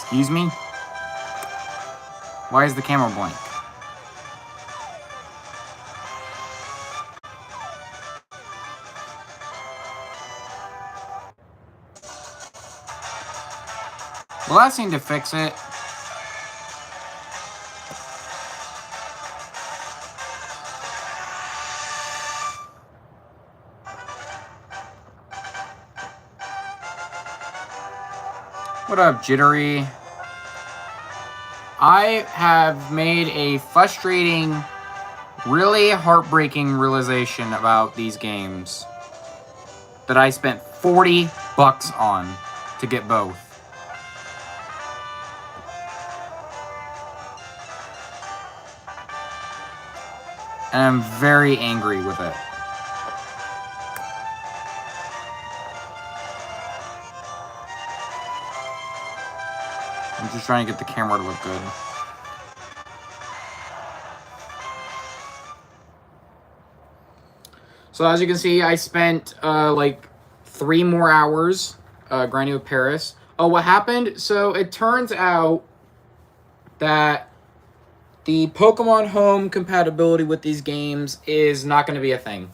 Excuse me? Why is the camera blank? Well, that seemed to fix it. What up, Jittery? I have made a frustrating, really heartbreaking realization about these games that I spent $40 on to get both. And I'm very angry with it. I'm just trying to get the camera to look good. So as you can see, I spent like 3 more hours grinding with Paris. Oh, what happened? So it turns out that the Pokemon Home compatibility with these games is not going to be a thing.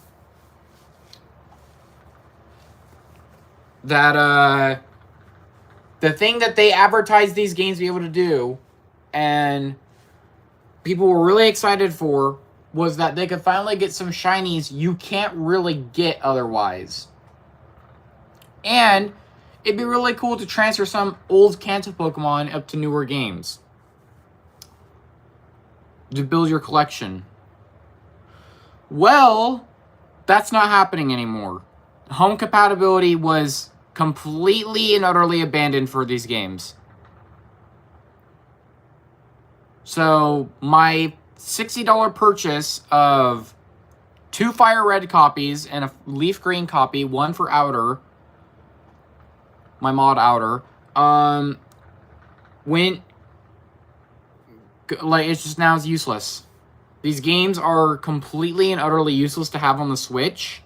That the thing that they advertised these games to be able to do, and people were really excited for, was that they could finally get some shinies you can't really get otherwise. And it'd be really cool to transfer some old Kanto Pokemon up to newer games to build your collection. Well, that's not happening anymore. Home compatibility was completely and utterly abandoned for these games. So my $60 purchase of 2 Fire Red copies and a Leaf Green copy, one for Outer, my mod Outer, went, like, it's just now it's useless. These games are completely and utterly useless to have on the Switch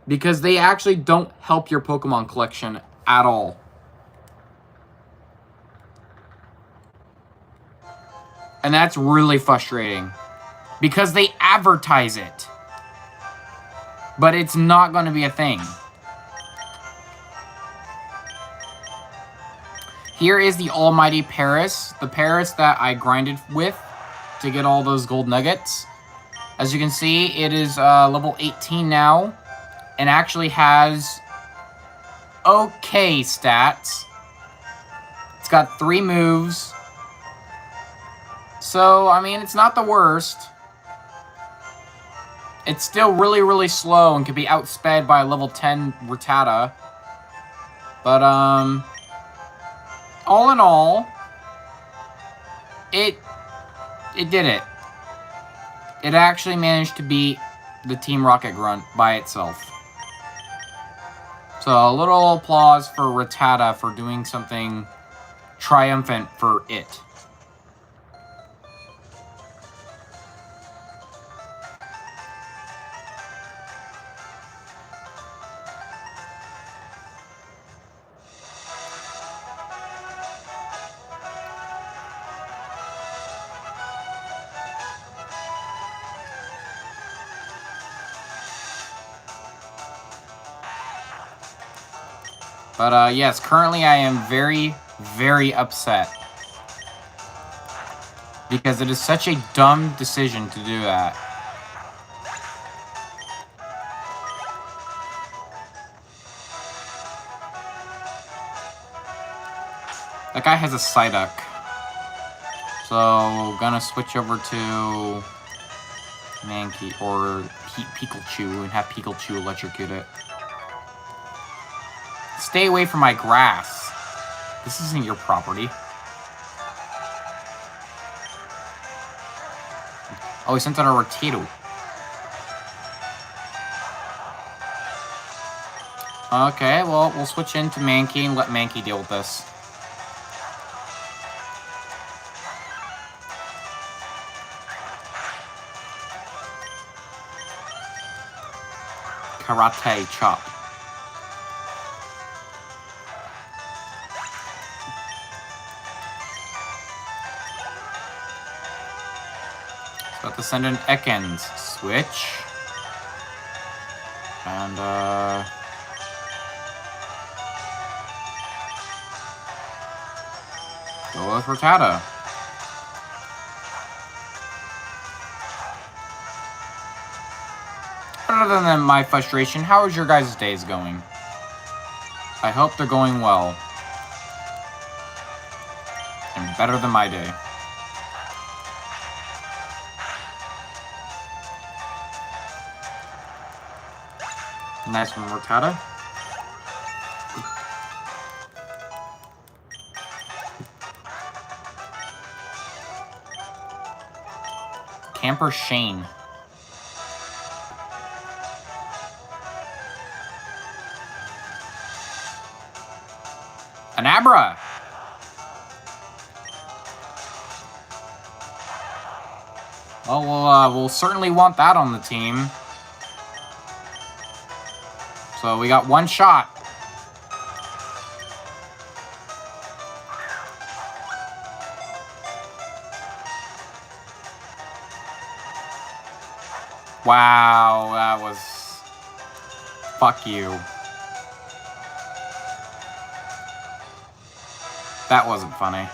because they actually don't help your Pokemon collection at all. And that's really frustrating because they advertise it, but it's not going to be a thing. Here is the almighty Paris, the Paris that I grinded with to get all those gold nuggets. As you can see, it is level 18 now and actually has okay stats. It's got 3 moves. So, I mean, it's not the worst. It's still really, really slow and can be outsped by a level 10 Rattata. But, all in all, it did it. It actually managed to beat the Team Rocket Grunt by itself. So a little applause for Rattata for doing something triumphant for it. But, yes, currently I am very, very upset. Because it is such a dumb decision to do that. That guy has a Psyduck. So, gonna switch over to Mankey, or Pikachu, and have Pikachu electrocute it. Stay away from my grass. This isn't your property. Oh, he sent out a Rattata. Okay, well, we'll switch into Mankey and let Mankey deal with this. Karate Chop. Got to send in Ekans. Switch. And, go with Rattata. Other than my frustration, how is your guys' days going? I hope they're going well. And better than my day. Nice one, Rattata. Camper Shane. An Abra! Oh, we'll certainly want that on the team. So we got one shot. Wow, that was... Fuck you. That wasn't funny.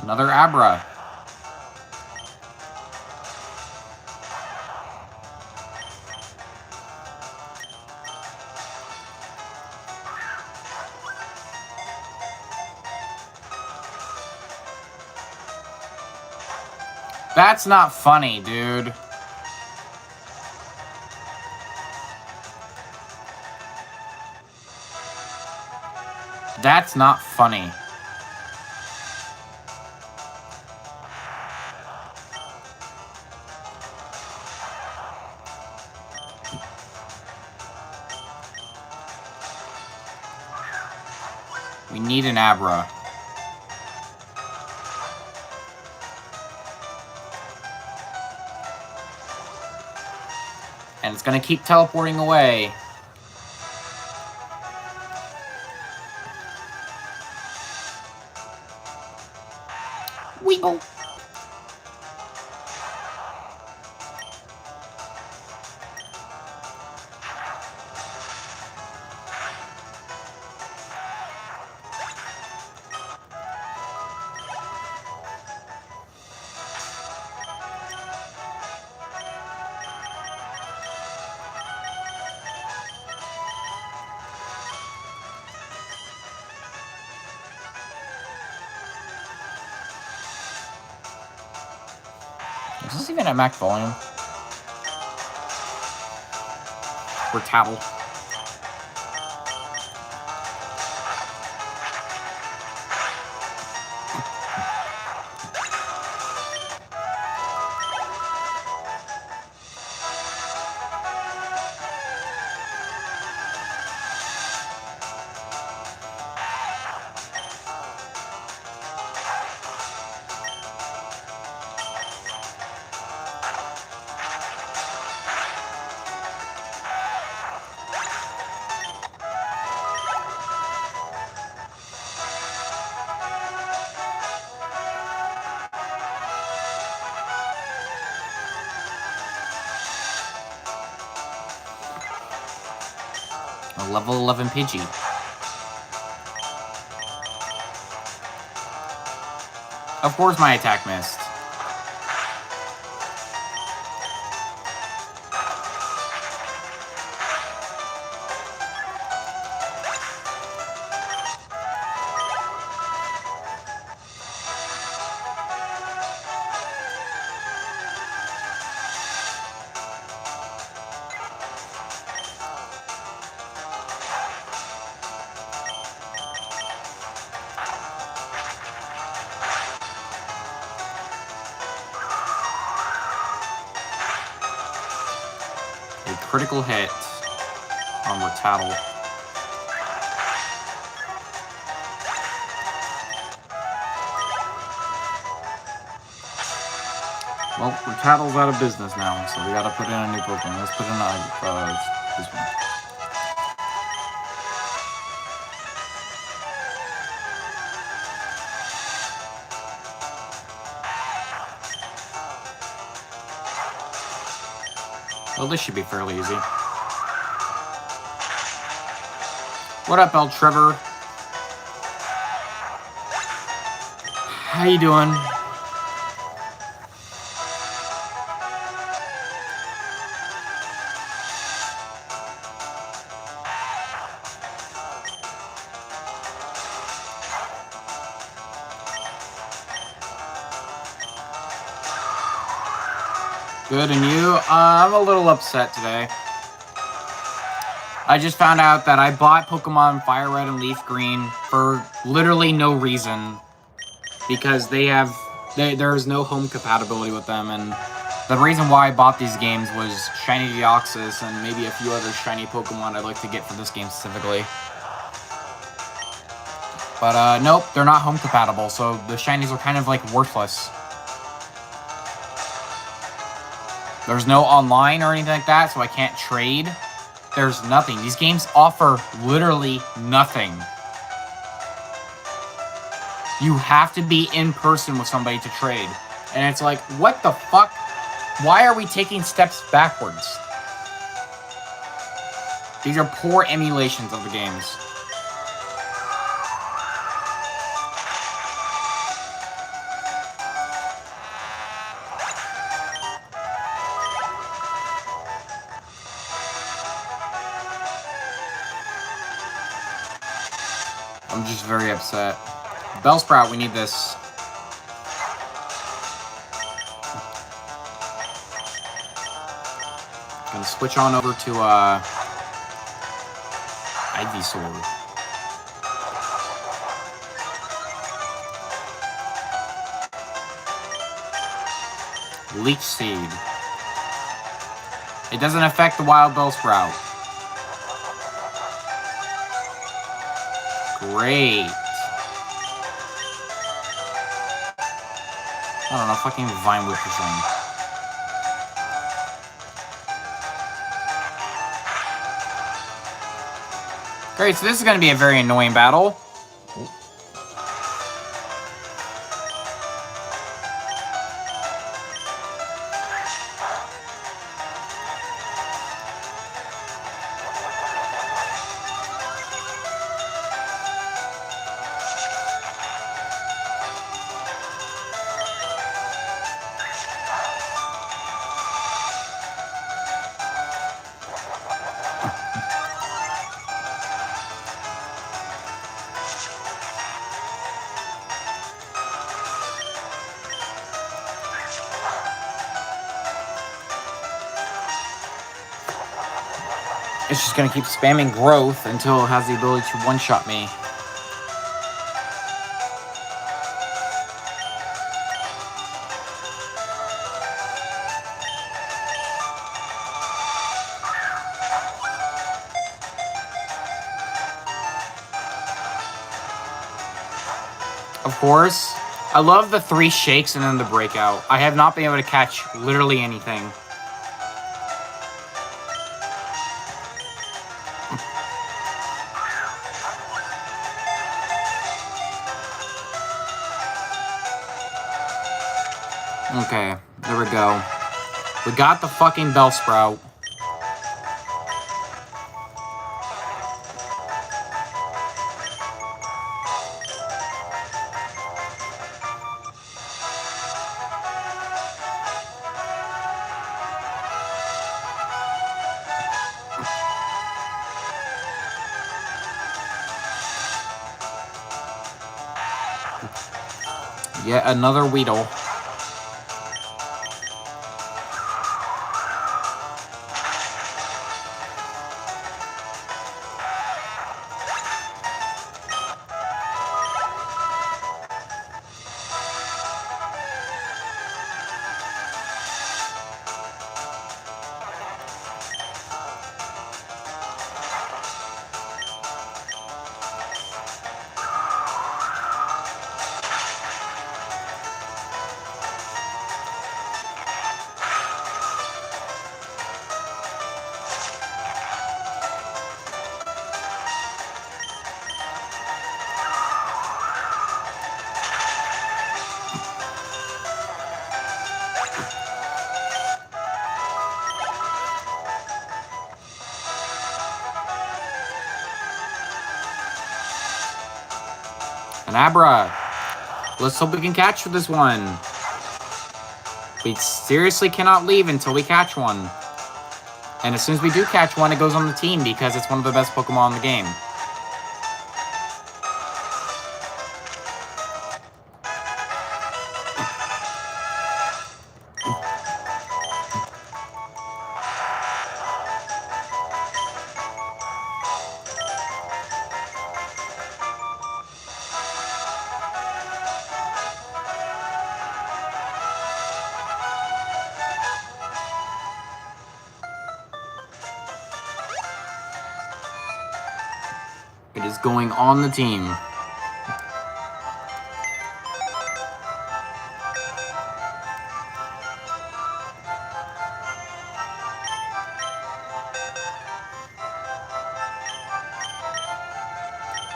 Another Abra. That's not funny, dude. That's not funny. We need an Abra. And it's gonna keep teleporting away. Weeble. Is this even at max volume? Or Tattle? A level 11 Pidgey. Of course my attack missed. Critical hit on Rattata. Well, Rattata's out of business now, so we gotta put in a new Pokemon. Let's put in this one. Well, this should be fairly easy. What up, El Trevor? How you doing? Good, and you? I'm a little upset today. I just found out that I bought Pokemon Fire Red and Leaf Green for literally no reason. Because there's no home compatibility with them, and the reason why I bought these games was Shiny Deoxys and maybe a few other shiny Pokemon I'd like to get for this game specifically. But nope, they're not home compatible, so the shinies are kind of like worthless. There's no online or anything like that, so I can't trade. There's nothing. These games offer literally nothing. You have to be in person with somebody to trade. And it's like, what the fuck? Why are we taking steps backwards? These are poor emulations of the games. I'm just very upset. Bellsprout, we need this. Gonna switch on over to Ivysaur. Leech Seed. It doesn't affect the wild Bellsprout. Great. I don't know, fucking Vine Whip or something. Great, so this is going to be a very annoying battle. It's just going to keep spamming growth until it has the ability to one-shot me. Of course, I love the 3 shakes and then the breakout. I have not been able to catch literally anything. Okay, there we go. We got the fucking Bellsprout. Yet another Weedle. An Abra. Let's hope we can catch this one. We seriously cannot leave until we catch one. And as soon as we do catch one, it goes on the team because it's one of the best Pokemon in the game. It is going on the team.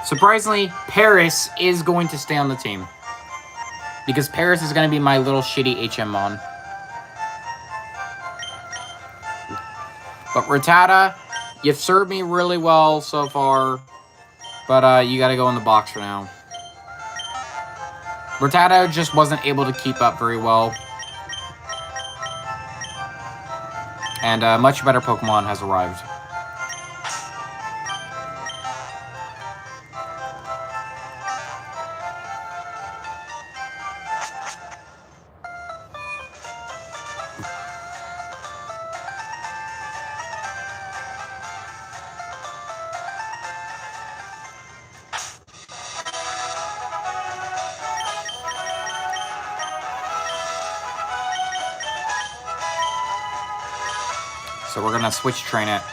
Surprisingly, Paris is going to stay on the team. Because Paris is going to be my little shitty HM-Mon. But Rattata, you've served me really well so far. But you got to go in the box for now. Rattata just wasn't able to keep up very well. And a much better Pokemon has arrived. So we're going to switch train it.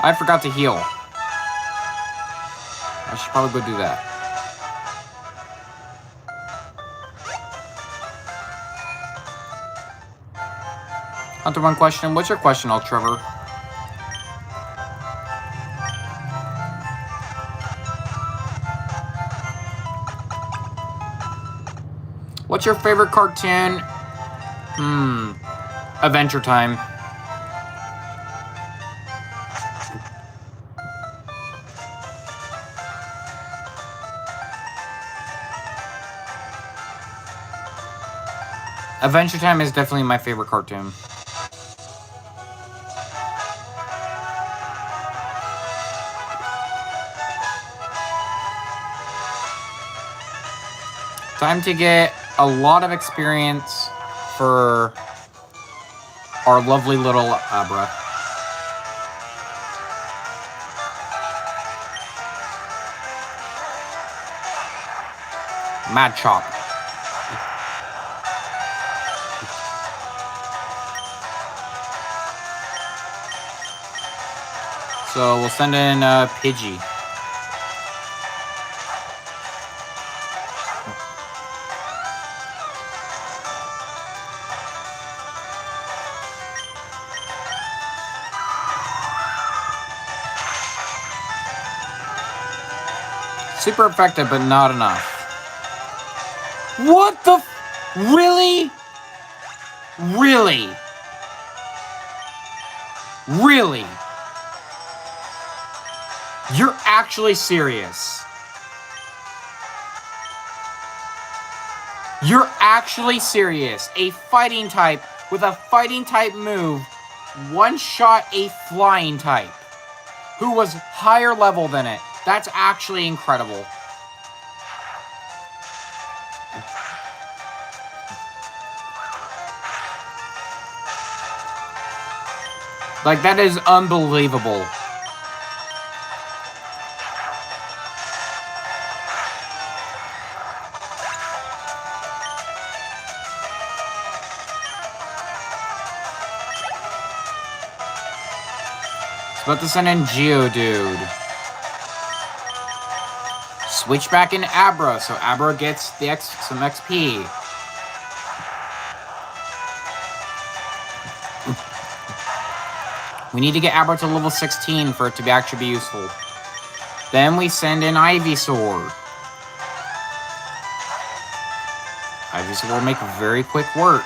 I forgot to heal. I should probably go do that. Hunter, one question. What's your question, Trevor? What's your favorite cartoon? Adventure Time. Adventure Time is definitely my favorite cartoon. Time to get a lot of experience for our lovely little Abra. Machop. So we'll send in Pidgey. Super effective, but not enough. What the really? Really? Really? You're actually serious? You're actually serious? A fighting type with a fighting type move one-shot a flying type who was higher level than it. That's actually incredible. Like, that is unbelievable. About to send in Geodude. Switch back in Abra, so Abra gets some XP. We need to get Abra to level 16 for it to actually be useful. Then we send in Ivysaur. Ivysaur will make very quick work.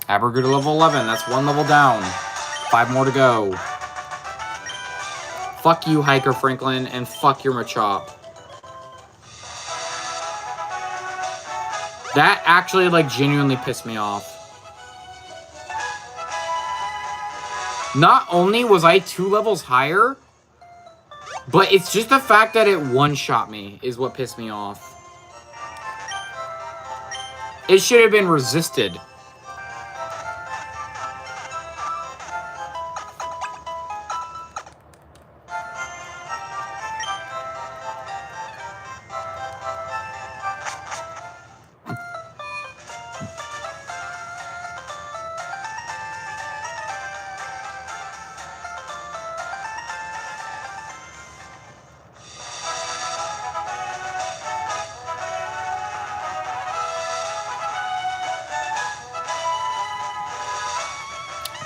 Abra grew to level 11. That's one level down. 5 more to go. Fuck you, Hiker Franklin, and fuck your Machop. That actually, like, genuinely pissed me off. Not only was I 2 levels higher, but it's just the fact that it one-shot me is what pissed me off. It should have been resisted.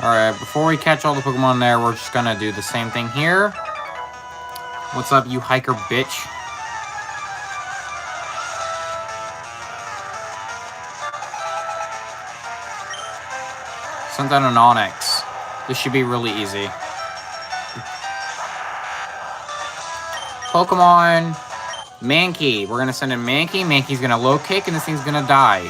Alright, before we catch all the Pokemon there, we're just gonna do the same thing here. What's up, you hiker bitch? Send down an Onix. This should be really easy. Pokemon Mankey. We're gonna send in Mankey. Mankey's gonna low kick, and this thing's gonna die.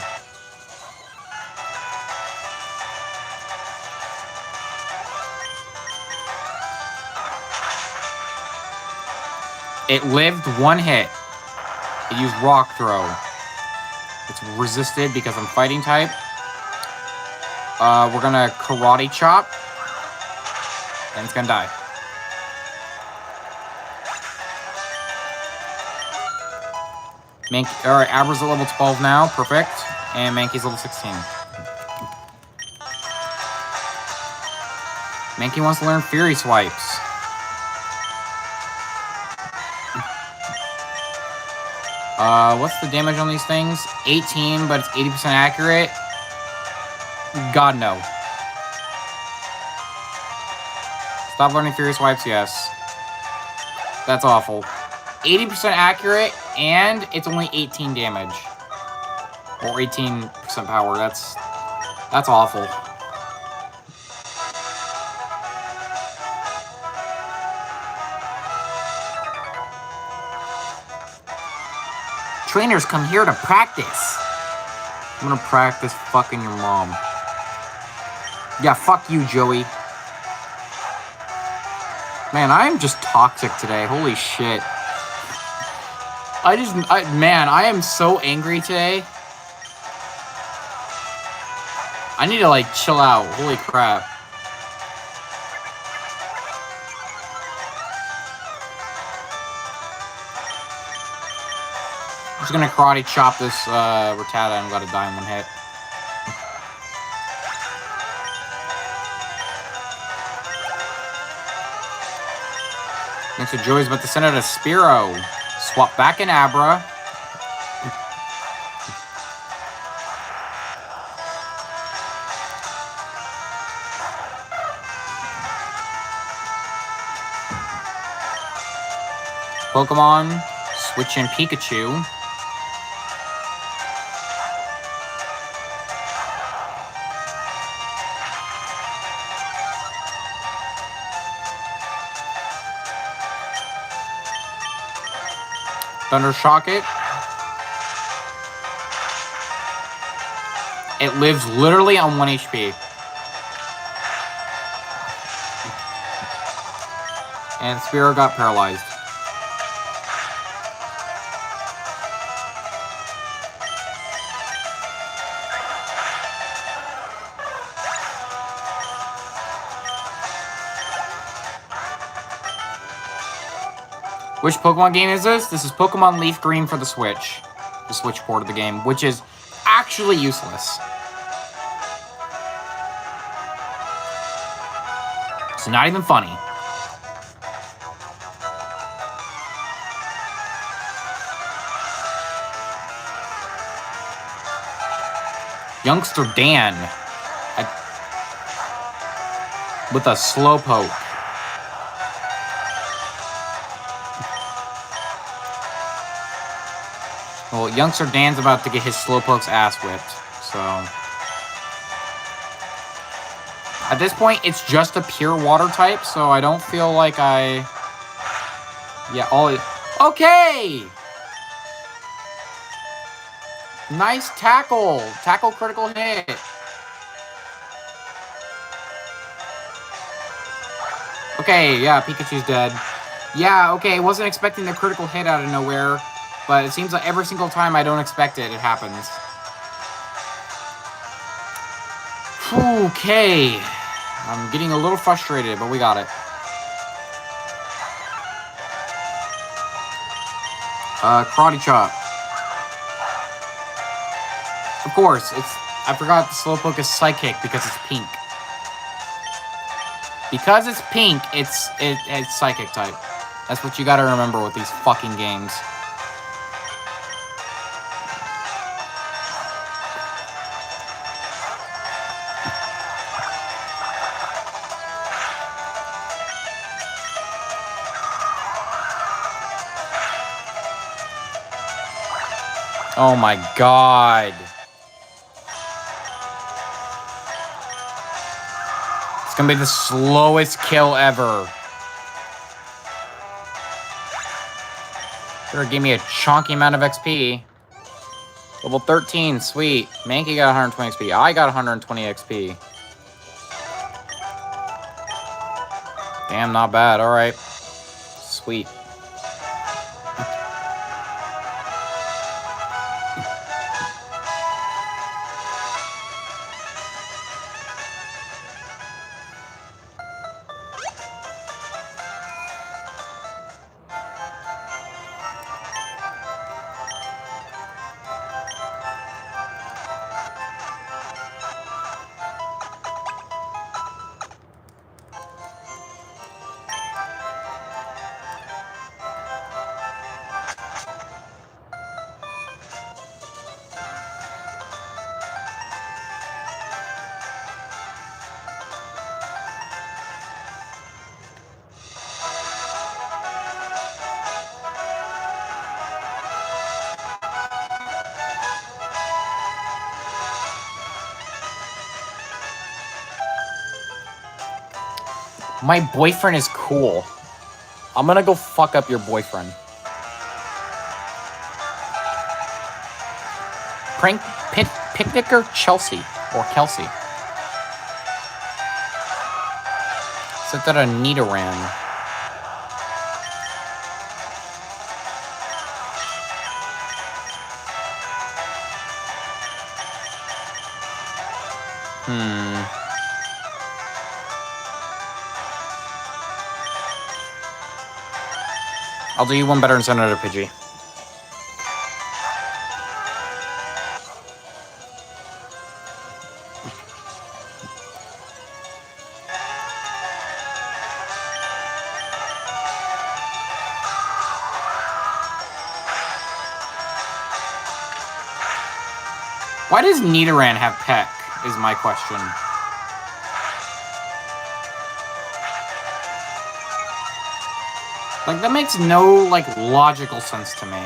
It lived 1 hit. It used Rock Throw. It's resisted because I'm fighting type. We're gonna Karate Chop. And it's gonna die. Mankey, alright, Abra's at level 12 now. Perfect. And Mankey's level 16. Mankey wants to learn Fury Swipes. What's the damage on these things? 18, but it's 80% accurate. God, no. Stop learning Fury Swipes, yes. That's awful. 80% accurate, and it's only 18 damage. Or 18% power. That's awful. Trainers come here to practice. I'm gonna practice fucking your mom. Yeah, fuck you, Joey. Man, I am just toxic today. Holy shit. Man, I am so angry today. I need to, like, chill out. Holy crap. I'm just gonna Karate Chop this Rattata and let it die in 1 hit. Next to Joey's about to send out a Spearow. Swap back in Abra. Pokemon, switch in Pikachu. Thunder Shock it. It lives literally on 1 HP. And Spearow got paralyzed. Which Pokemon game is this? This is Pokemon Leaf Green for the Switch. The Switch port of the game, which is actually useless. It's not even funny. Youngster Dan with a Slowpoke. Well, Youngster Dan's about to get his Slowpoke's ass whipped, so... At this point, it's just a pure water type, so I don't feel like I... Yeah, okay! Nice tackle! Tackle critical hit. Okay, yeah, Pikachu's dead. Yeah, okay, wasn't expecting the critical hit out of nowhere, but it seems like every single time I don't expect it, it happens. Okay. I'm getting a little frustrated, but we got it. Karate Chop. Of course, I forgot the Slowpoke is Psychic because it's pink. Because it's pink, it's Psychic type. That's what you gotta remember with these fucking games. Oh my god. It's gonna be the slowest kill ever. Sure, give me a chonky amount of XP. Level 13, sweet. Mankey got 120 XP. I got 120 XP. Damn, not bad. Alright. Sweet. My boyfriend is cool. I'm gonna go fuck up your boyfriend. Picnicker Chelsea. Or Kelsey. Set that a Nidoran. I'll do you one better and send it to Pidgey. Why does Nidoran have Peck, is my question. Like, that makes no, like, logical sense to me.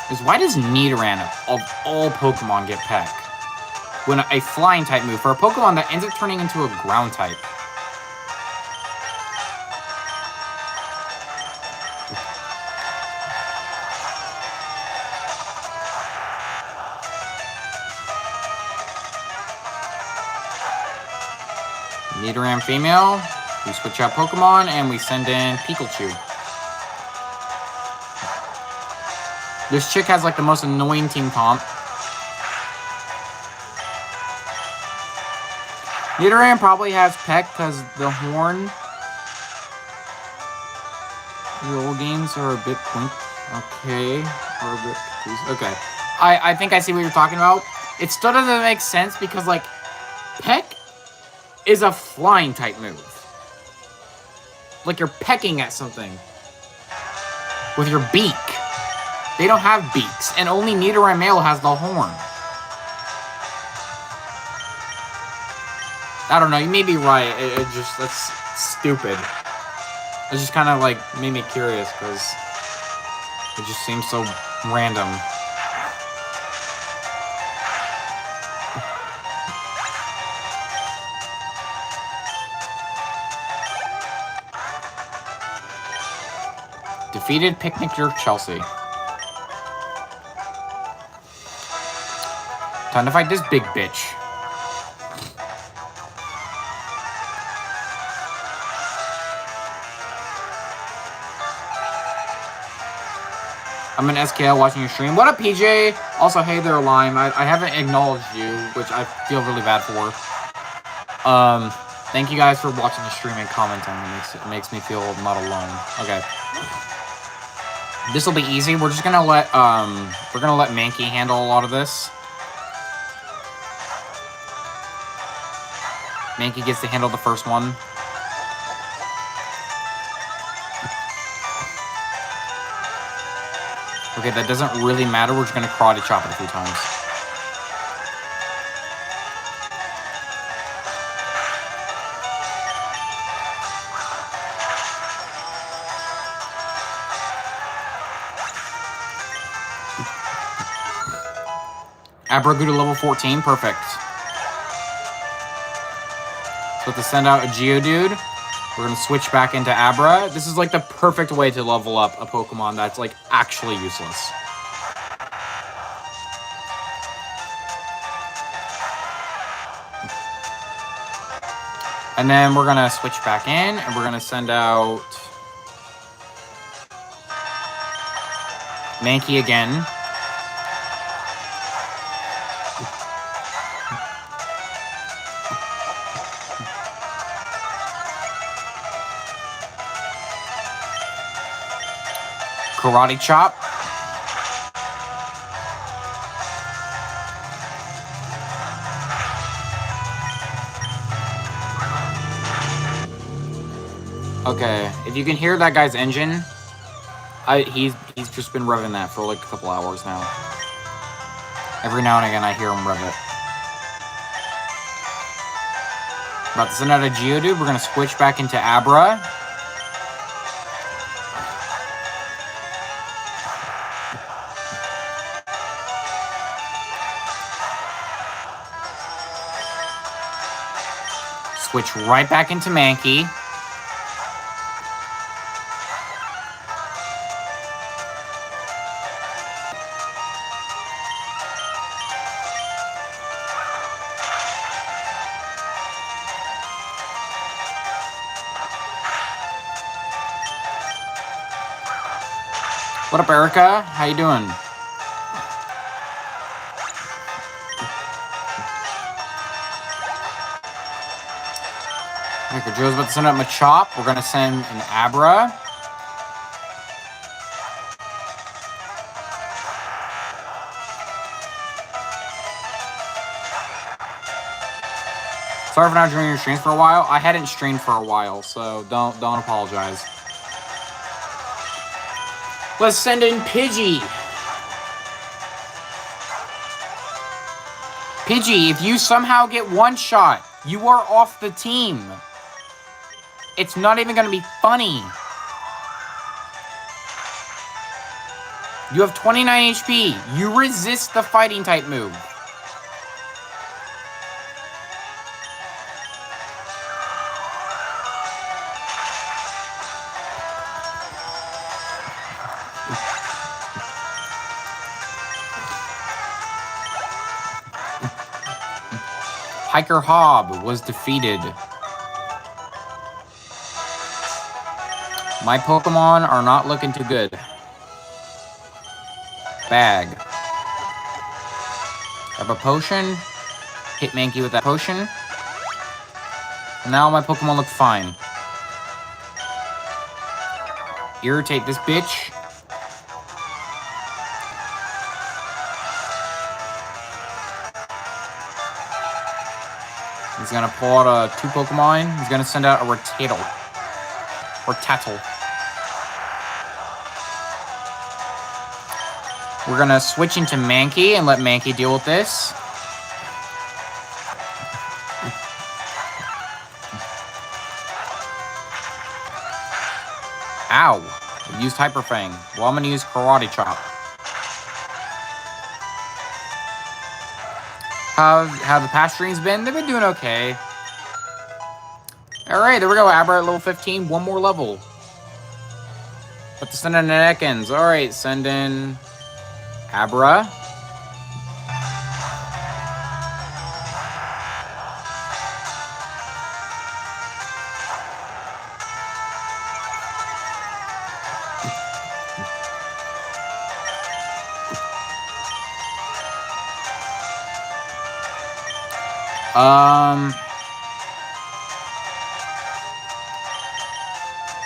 Because why does Nidoran, of all Pokemon, get Peck? When a flying type move for a Pokemon that ends up turning into a ground type. Nidoran female. We switch out Pokemon and we send in Pikachu. This chick has like the most annoying team comp. Nidoran probably has Peck because the horn. The old games are a bit point. Okay. Or a bit confused. Okay. I think I see what you're talking about. It still doesn't make sense because like Peck is a flying type move. Like you're pecking at something with your beak. They don't have beaks, and only Nidoran male has the horn. I don't know, you may be right. It just, that's stupid. It just kind of like made me curious because it just seems so random. Defeated Picnic Jerk Chelsea. Time to fight this big bitch. I'm an SKL watching your stream. What up, PJ? Also, hey there, Lime. I haven't acknowledged you, which I feel really bad for. Thank you guys for watching the stream and commenting. It makes me feel not alone. Okay. This will be easy. We're just gonna let Mankey handle a lot of this. Mankey gets to handle the first one. Okay, that doesn't really matter. We're just gonna karate chop it a few times. Abragoota level 14, perfect. So to send out a Geodude, we're gonna switch back into Abra. This is like the perfect way to level up a Pokemon that's like actually useless. And then we're gonna switch back in and we're gonna send out Mankey again. Karate chop. Okay, if you can hear that guy's engine, he's just been revving that for like a couple hours now. Every now and again I hear him rev it. About to send out a Geodude, we're gonna switch back into Abra. Switch right back into Mankey. What up, Erica? How you doing? Okay, Joe's about to send out Machop. We're gonna send an Abra. Sorry for not joining your streams for a while. I hadn't streamed for a while, so don't apologize. Let's send in Pidgey. Pidgey, if you somehow get one shot, you are off the team. It's not even gonna be funny. You have 29 HP. You resist the fighting type move. Hiker Hob was defeated. My Pokemon are not looking too good. Bag. Grab a potion. Hit Mankey with that potion. Now my Pokemon look fine. Irritate this bitch. He's gonna pull out 2 Pokemon. He's gonna send out a Rattata. We're gonna switch into Mankey and let Mankey deal with this. Ow! I used Hyper Fang. Well, I'm gonna use Karate Chop. How the past streams been? They've been doing okay. Alright, there we go. Abra at level 15. One more level. But to send in an Ekans. Alright, send in Abra.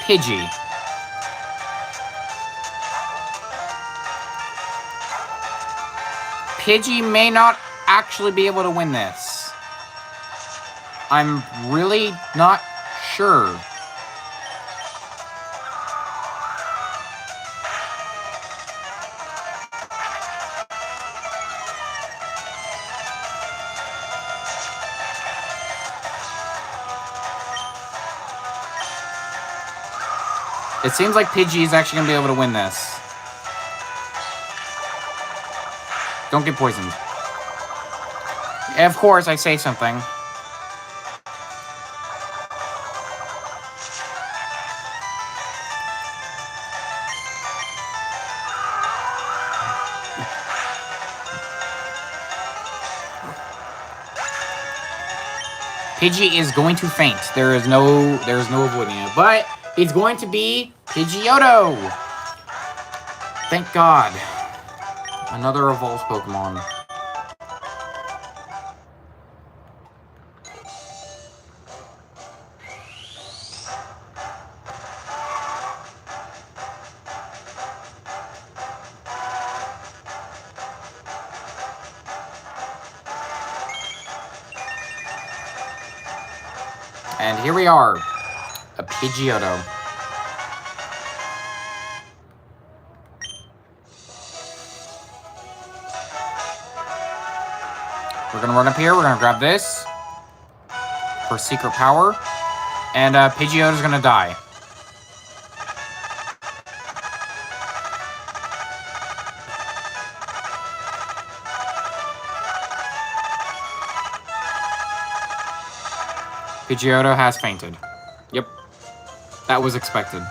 Pidgey. Pidgey may not actually be able to win this. I'm really not sure. It seems like Pidgey is actually going to be able to win this. Don't get poisoned. Of course, I say something. Pidgey is going to faint. There is no avoiding it. But it's going to be Pidgeotto. Thank God. Another evolved Pokemon. And here we are. A Pidgeotto. We're gonna run up here, we're gonna grab this for secret power, and Pidgeotto's gonna die. Pidgeotto has fainted. Yep. That was expected.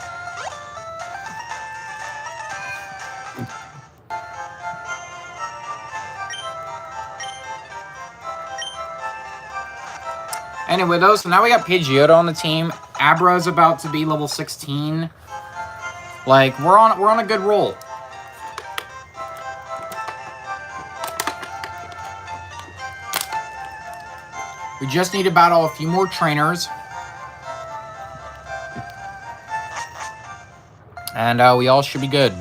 Anyway, though, so now we got Pidgeotto on the team. Abra's about to be level 16. Like, we're on a good roll. We just need to battle a few more trainers. And we all should be good.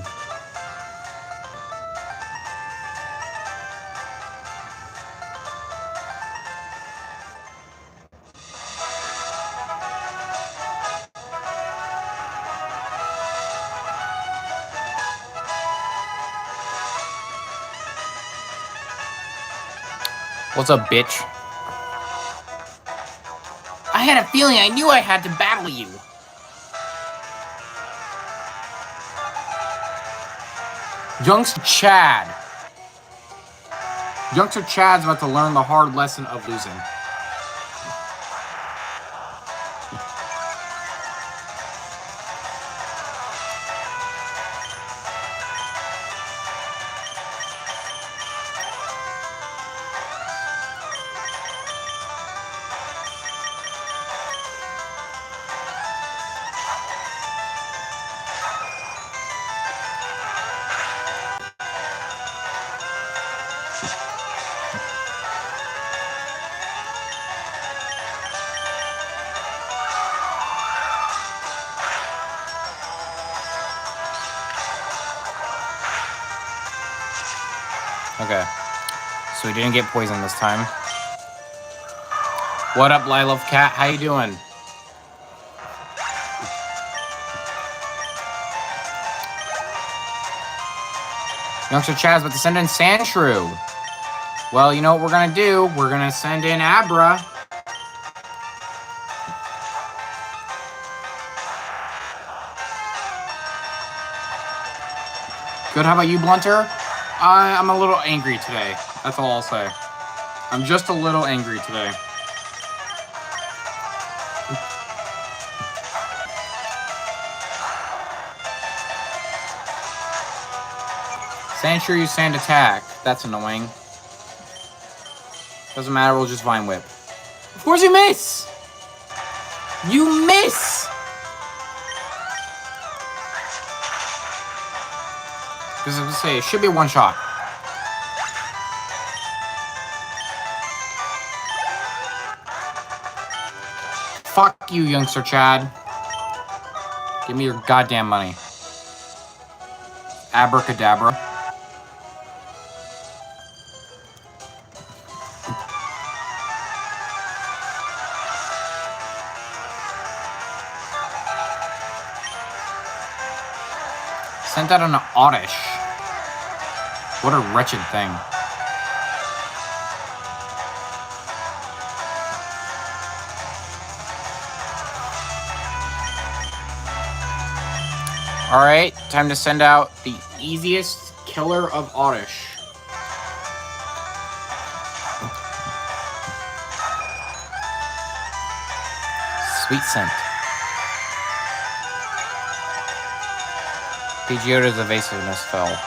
What's up, bitch? I had a feeling I knew I had to battle you. Youngster Chad. Youngster Chad's about to learn the hard lesson of losing. Okay. So we didn't get poisoned this time. What up, Lilove Cat? How you doing? Youngster Chaz about to send in Sandshrew. Well, you know what we're going to do? We're going to send in Abra. Good, how about you, Blunter? I'm a little angry today. That's all I'll say. I'm just a little angry today. Sandshrew, you sand attack. That's annoying. Doesn't matter, we'll just Vine Whip. Of course you miss! You miss! Because I was gonna say, it should be a one shot. Fuck you, Youngster Chad. Give me your goddamn money. Abracadabra. Sent out an Oddish. What a wretched thing. Alright, time to send out the easiest killer of Oddish. Sweet Scent. Pidgeotto's evasiveness fell.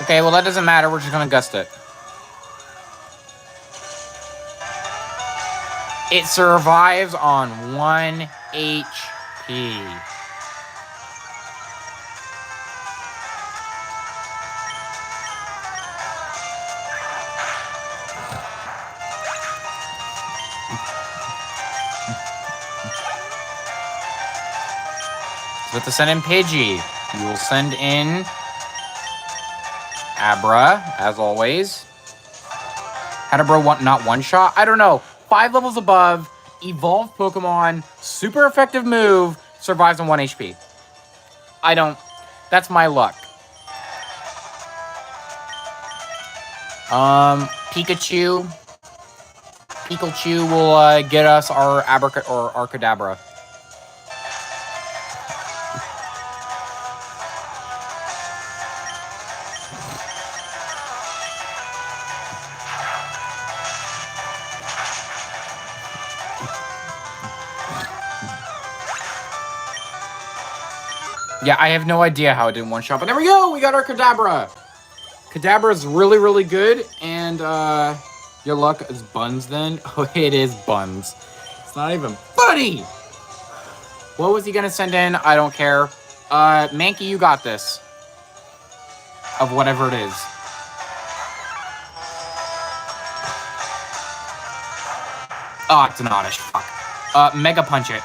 Okay, well that doesn't matter, we're just gonna gust it. It survives on 1 HP. So to send in Pidgey, you will send in Abra, as always. Hadabra not one shot? I don't know. 5 levels above, evolved Pokemon, super effective move, survives on 1 HP. I don't... That's my luck. Pikachu. Pikachu will get us our Arcadabra. Yeah, I have no idea how it didn't one-shot, but there we go! We got our Kadabra! Kadabra is really, really good, and, your luck is Buns, then? Oh, it is Buns. It's not even funny! What was he gonna send in? I don't care. Mankey, you got this. Of whatever it is. Oh, it's an Oddish. Fuck. Mega Punch it.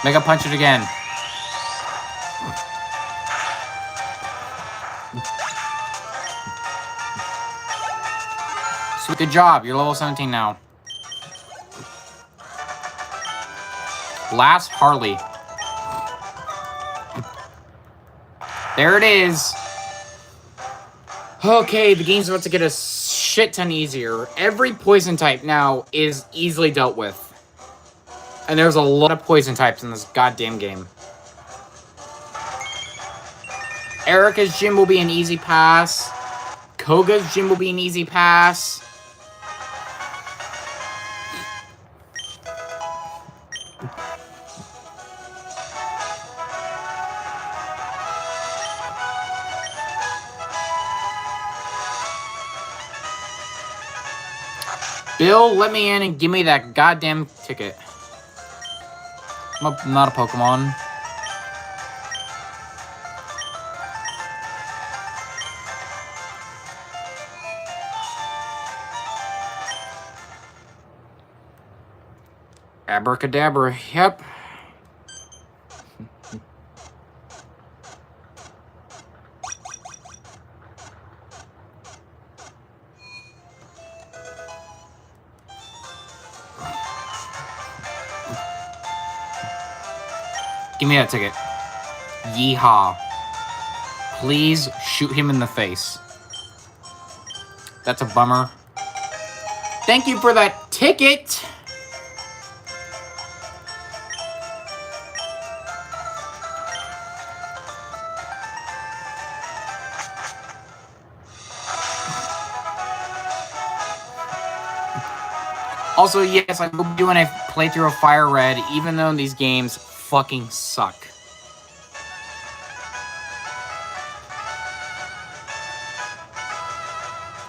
Mega Punch it again. Sweet, good job. You're level 17 now. Last Harley. There it is. Okay, the game's about to get a shit ton easier. Every poison type now is easily dealt with. And there's a lot of poison types in this goddamn game. Erica's gym will be an easy pass. Koga's gym will be an easy pass. Bill, let me in and give me that goddamn ticket. I'm not a Pokemon. Abracadabra, yep. Give me that ticket. Yeehaw. Please shoot him in the face. That's a bummer. Thank you for that ticket! Also, yes, I will be doing a playthrough of Fire Red, even though these games fucking suck.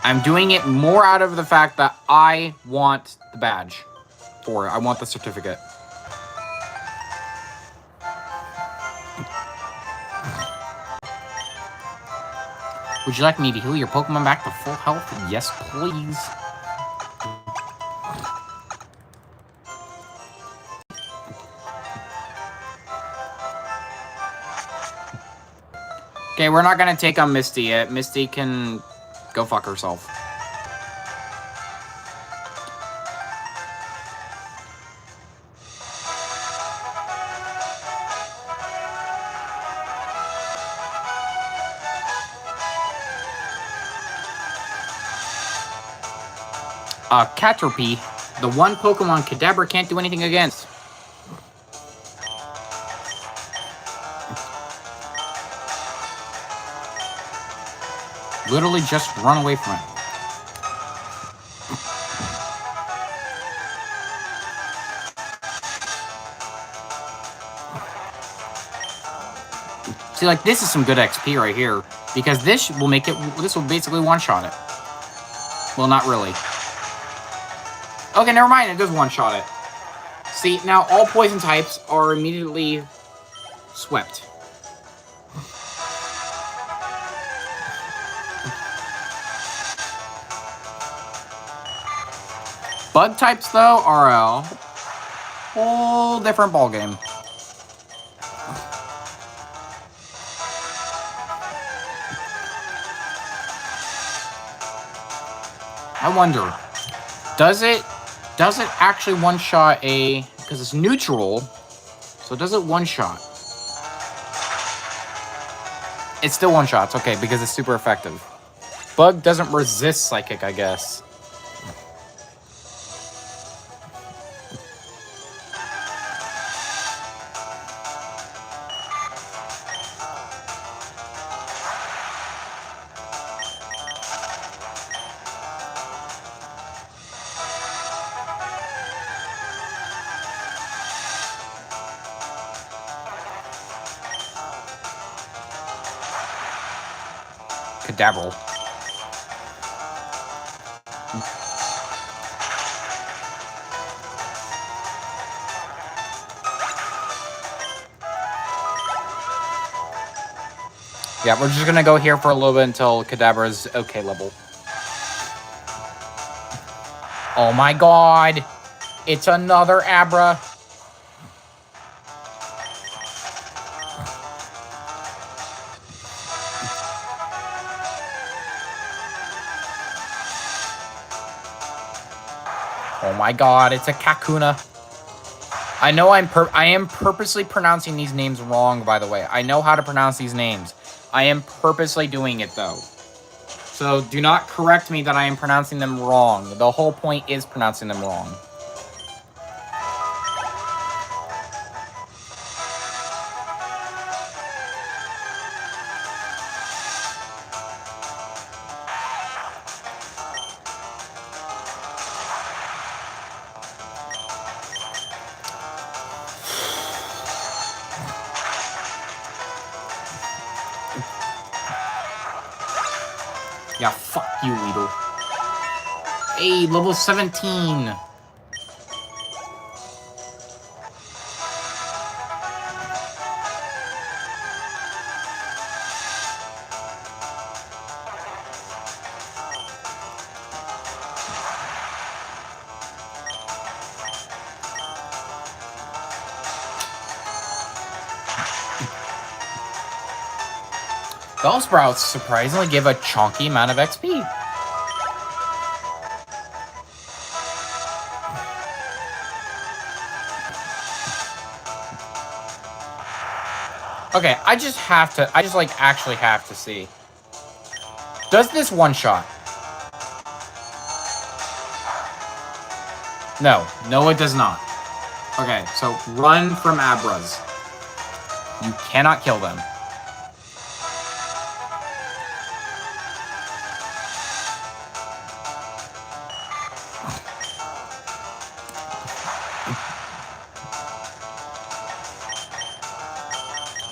I'm doing it more out of the fact that I want the badge for it. I want the certificate. Would you like me to heal your Pokemon back to full health? Yes, please. Okay, we're not gonna take on Misty yet. Misty can go fuck herself. Caterpie, the one Pokemon Kadabra can't do anything against. Literally just run away from it. See, like, this is some good XP right here. Because this will make it, this will basically one-shot it. Well, not really. Okay, never mind, it does one-shot it. See, now all poison types are immediately swept. Bug types, though, are a whole different ballgame. I wonder, does it actually one-shot a, because it's neutral, so does it one-shot? It still one-shots, okay, because it's super effective. Bug doesn't resist Psychic, I guess. Kadabra. Yeah, we're just gonna go here for a little bit until Kadabra's okay level. Oh my god! It's another Abra! Oh my god, it's a Kakuna. I know I am purposely pronouncing these names wrong, by the way. I know how to pronounce these names. I am purposely doing it, though. So do not correct me that I am pronouncing them wrong. The whole point is pronouncing them wrong. Yeah, fuck you, Weedle. Hey, level 17. Bellsprouts surprisingly give a chunky amount of XP. Okay, I just actually have to see. Does this one-shot? No. No, it does not. Okay, so run from Abras. You cannot kill them.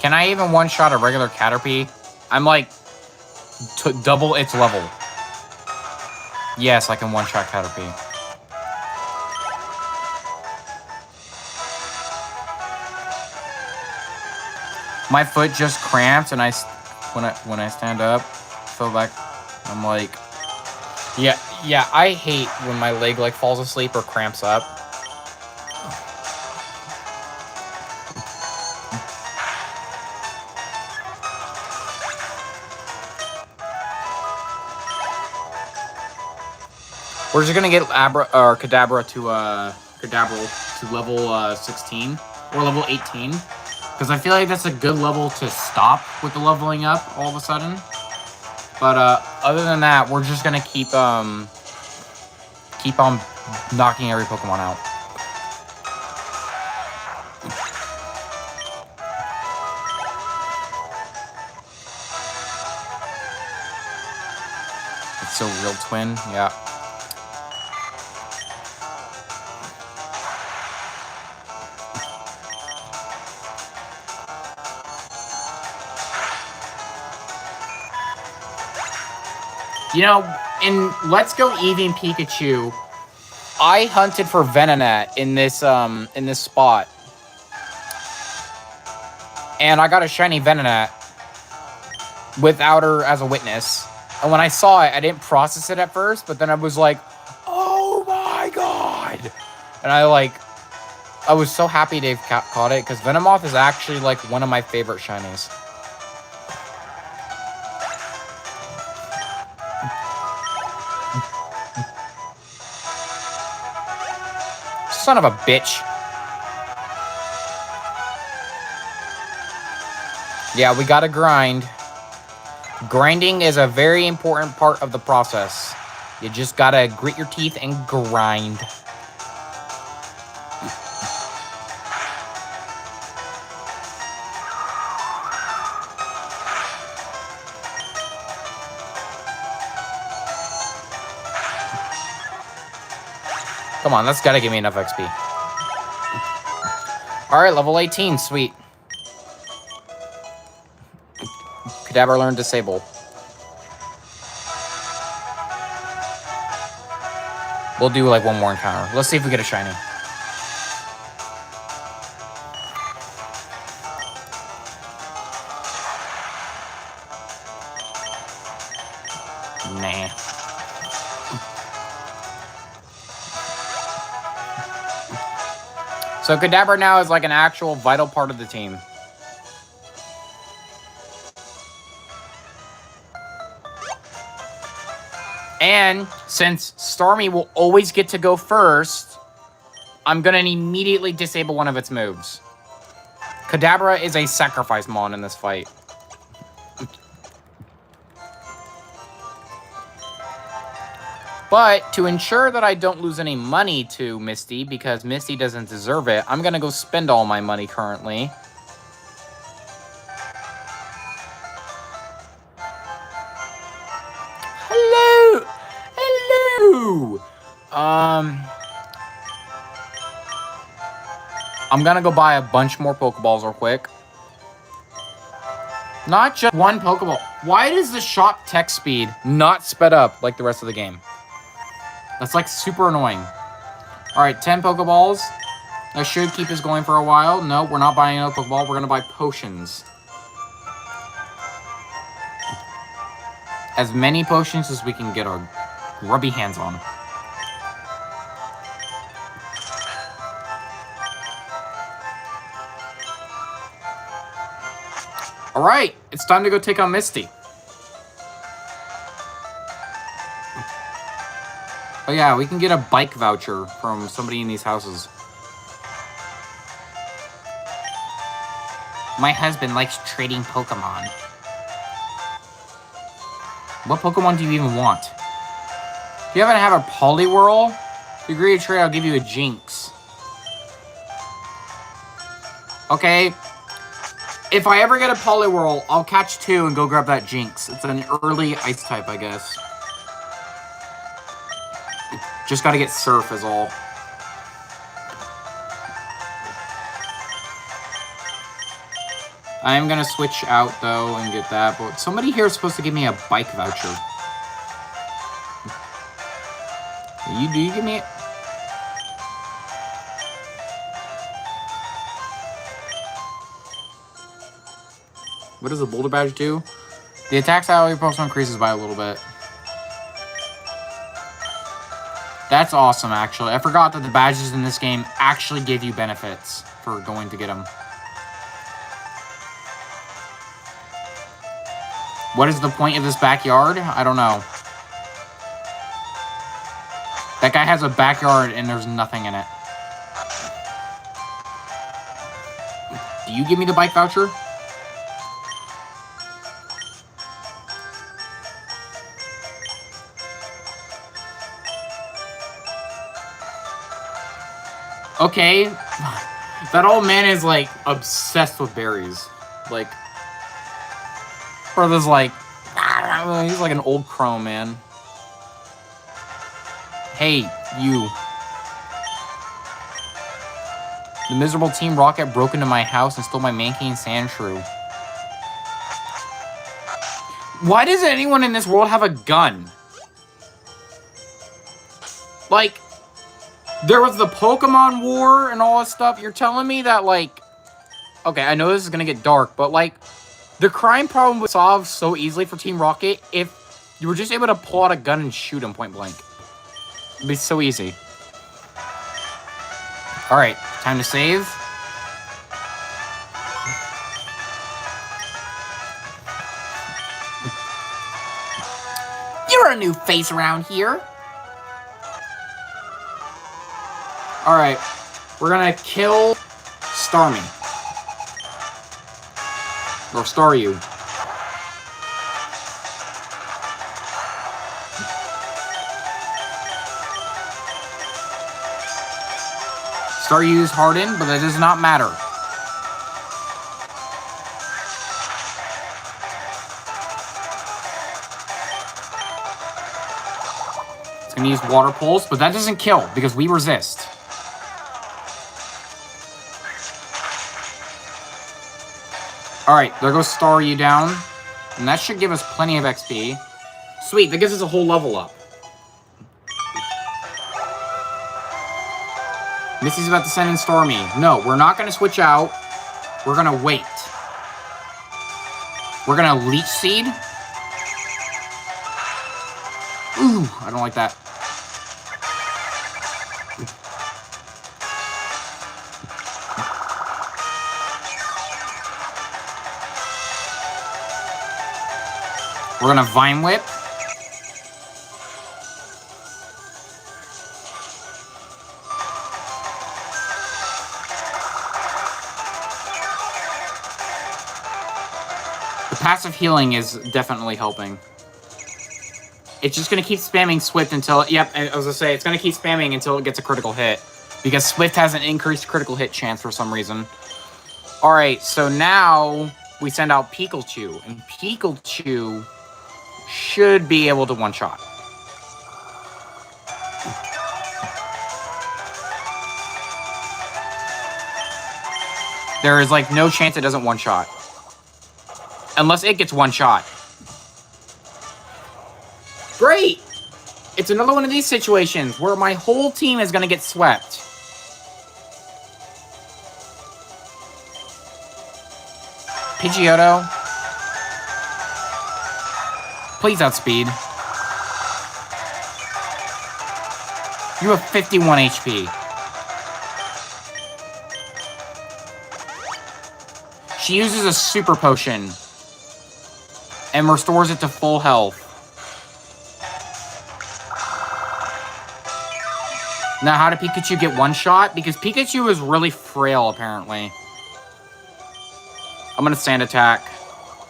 Can I even one-shot a regular Caterpie? I'm like double its level. Yes, I can one-shot Caterpie. My foot just cramps, and when I stand up, feel like I'm like, yeah. I hate when my leg like falls asleep or cramps up. We're just gonna get Kadabra to level 16 or level 18. Because I feel like that's a good level to stop with the leveling up all of a sudden. But other than that, we're just gonna keep on knocking every Pokemon out. It's so real, Twin. Yeah. You know, in Let's Go Eevee and Pikachu, I hunted for Venonat in this spot. And I got a shiny Venonat without her as a witness. And when I saw it, I didn't process it at first, but then I was like, oh my god! And I was so happy Dave caught it, because Venomoth is actually like one of my favorite shinies. Son of a bitch. Yeah, we gotta grind. Grinding is a very important part of the process. You just gotta grit your teeth and grind. Come on, that's gotta give me enough XP. Alright, level 18, sweet. Kadabra learned Disable. We'll do like one more encounter. Let's see if we get a shiny. Nah. So Kadabra now is like an actual vital part of the team. And since Starmie will always get to go first, I'm going to immediately disable one of its moves. Kadabra is a sacrifice mon in this fight. But to ensure that I don't lose any money to Misty, because Misty doesn't deserve it, I'm going to go spend all my money currently. Hello! Hello! I'm going to go buy a bunch more Pokeballs real quick. Not just one Pokeball. Why does the shop text speed not sped up like the rest of the game? That's like super annoying. Alright, 10 Pokeballs. That should keep us going for a while. No, we're not buying another Pokeball. We're going to buy potions. As many potions as we can get our grubby hands on. Alright, it's time to go take on Misty. Oh yeah, we can get a bike voucher from somebody in these houses. My husband likes trading Pokemon. What Pokemon do you even want? If you happen to have a Poliwhirl, if you agree to trade, I'll give you a Jinx. Okay. If I ever get a Poliwhirl, I'll catch 2 and go grab that Jinx. It's an early Ice type, I guess. Just gotta get Surf is all. I am gonna switch out, though, and get that. But somebody here is supposed to give me a bike voucher. Do you give me it? What does the Boulder Badge do? The attack salary also increases by a little bit. That's awesome, actually. I forgot that the badges in this game actually give you benefits for going to get them. What is the point of this backyard? I don't know. That guy has a backyard and there's nothing in it. Do you give me the bike voucher? Okay. That old man is, like, obsessed with berries. Like... Brother's like, I don't know, he's like an old crow, man. Hey, you. The miserable Team Rocket broke into my house and stole my Mankey and Sandshrew. Why does anyone in this world have a gun? Like, there was the Pokemon War and all that stuff. You're telling me that, like... Okay, I know this is gonna get dark, but, like... The crime problem would solve so easily for Team Rocket if you were just able to pull out a gun and shoot him point blank. It'd be so easy. Alright, time to save. You're a new face around here. Alright, we're gonna kill Starmie. Or Staryu. Staryu is hardened, but that does not matter. It's gonna use Water Pulse, but that doesn't kill because we resist. Alright, there goes Staryu down. And that should give us plenty of XP. Sweet, that gives us a whole level up. Misty's about to send in Starmie. No, we're not going to switch out. We're going to wait. We're going to Leech Seed. Ooh, I don't like that. We're gonna Vine Whip. The passive healing is definitely helping. It's just gonna keep spamming Swift until, yep, I was gonna say, it's gonna keep spamming until it gets a critical hit. Because Swift has an increased critical hit chance for some reason. Alright, so now we send out Pikachu. And Pikachu should be able to one-shot. There is, like, no chance it doesn't one-shot. Unless it gets one-shot. Great! It's another one of these situations where my whole team is going to get swept. Pidgeotto. Please outspeed. You have 51 HP. She uses a super potion and restores it to full health. Now, how did Pikachu get one shot? Because Pikachu is really frail, apparently. I'm gonna Sand Attack.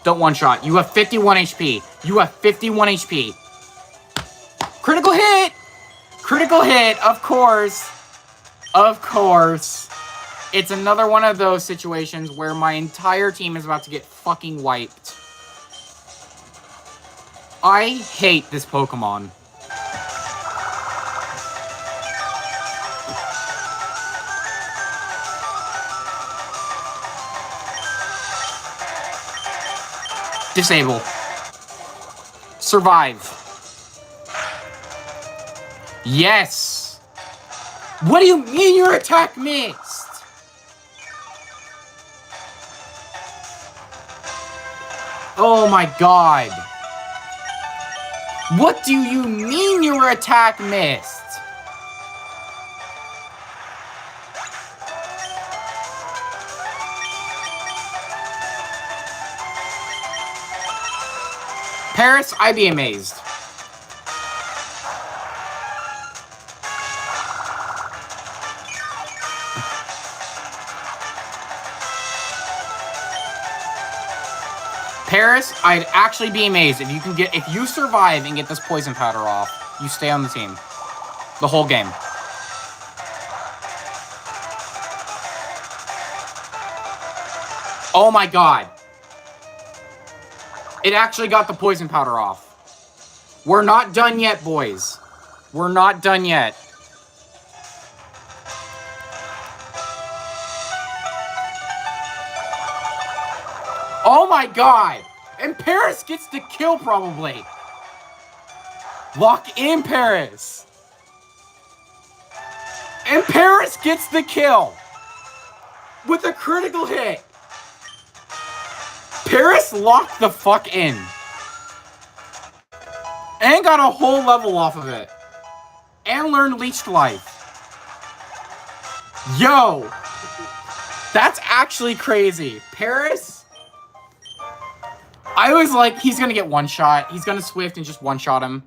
Don't one shot. You have 51 HP. You have 51 HP. Critical hit! Critical hit, of course. Of course. It's another one of those situations where my entire team is about to get fucking wiped. I hate this Pokemon. Disable. Survive. Yes! What do you mean your attack missed? Oh my god. What do you mean your attack missed? Paris, I'd be amazed. Paris, I'd actually be amazed if you survive and get this poison powder off, you stay on the team. The whole game. Oh my god. It actually got the poison powder off. We're not done yet, boys. We're not done yet. Oh my god! And Paris gets the kill, probably. Lock in Paris. And Paris gets the kill. With a critical hit. Paris locked the fuck in. And got a whole level off of it. And learned Leeched Life. Yo! That's actually crazy. Paris? I was like, he's gonna get one shot. He's gonna Swift and just one shot him.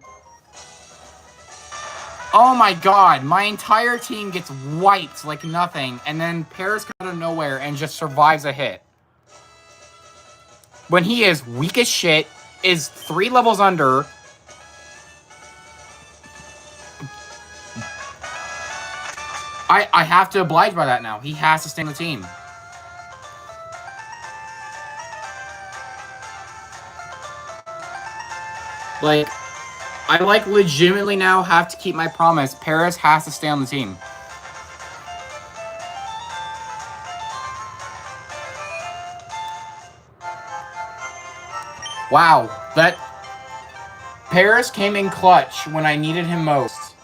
Oh my god, my entire team gets wiped like nothing. And then Paris comes out of nowhere and just survives a hit. When he is weak as shit, is 3 levels under. I have to oblige by that now. He has to stay on the team. Like, I like legitimately now have to keep my promise. Paris has to stay on the team. Wow, that Paris came in clutch when I needed him most.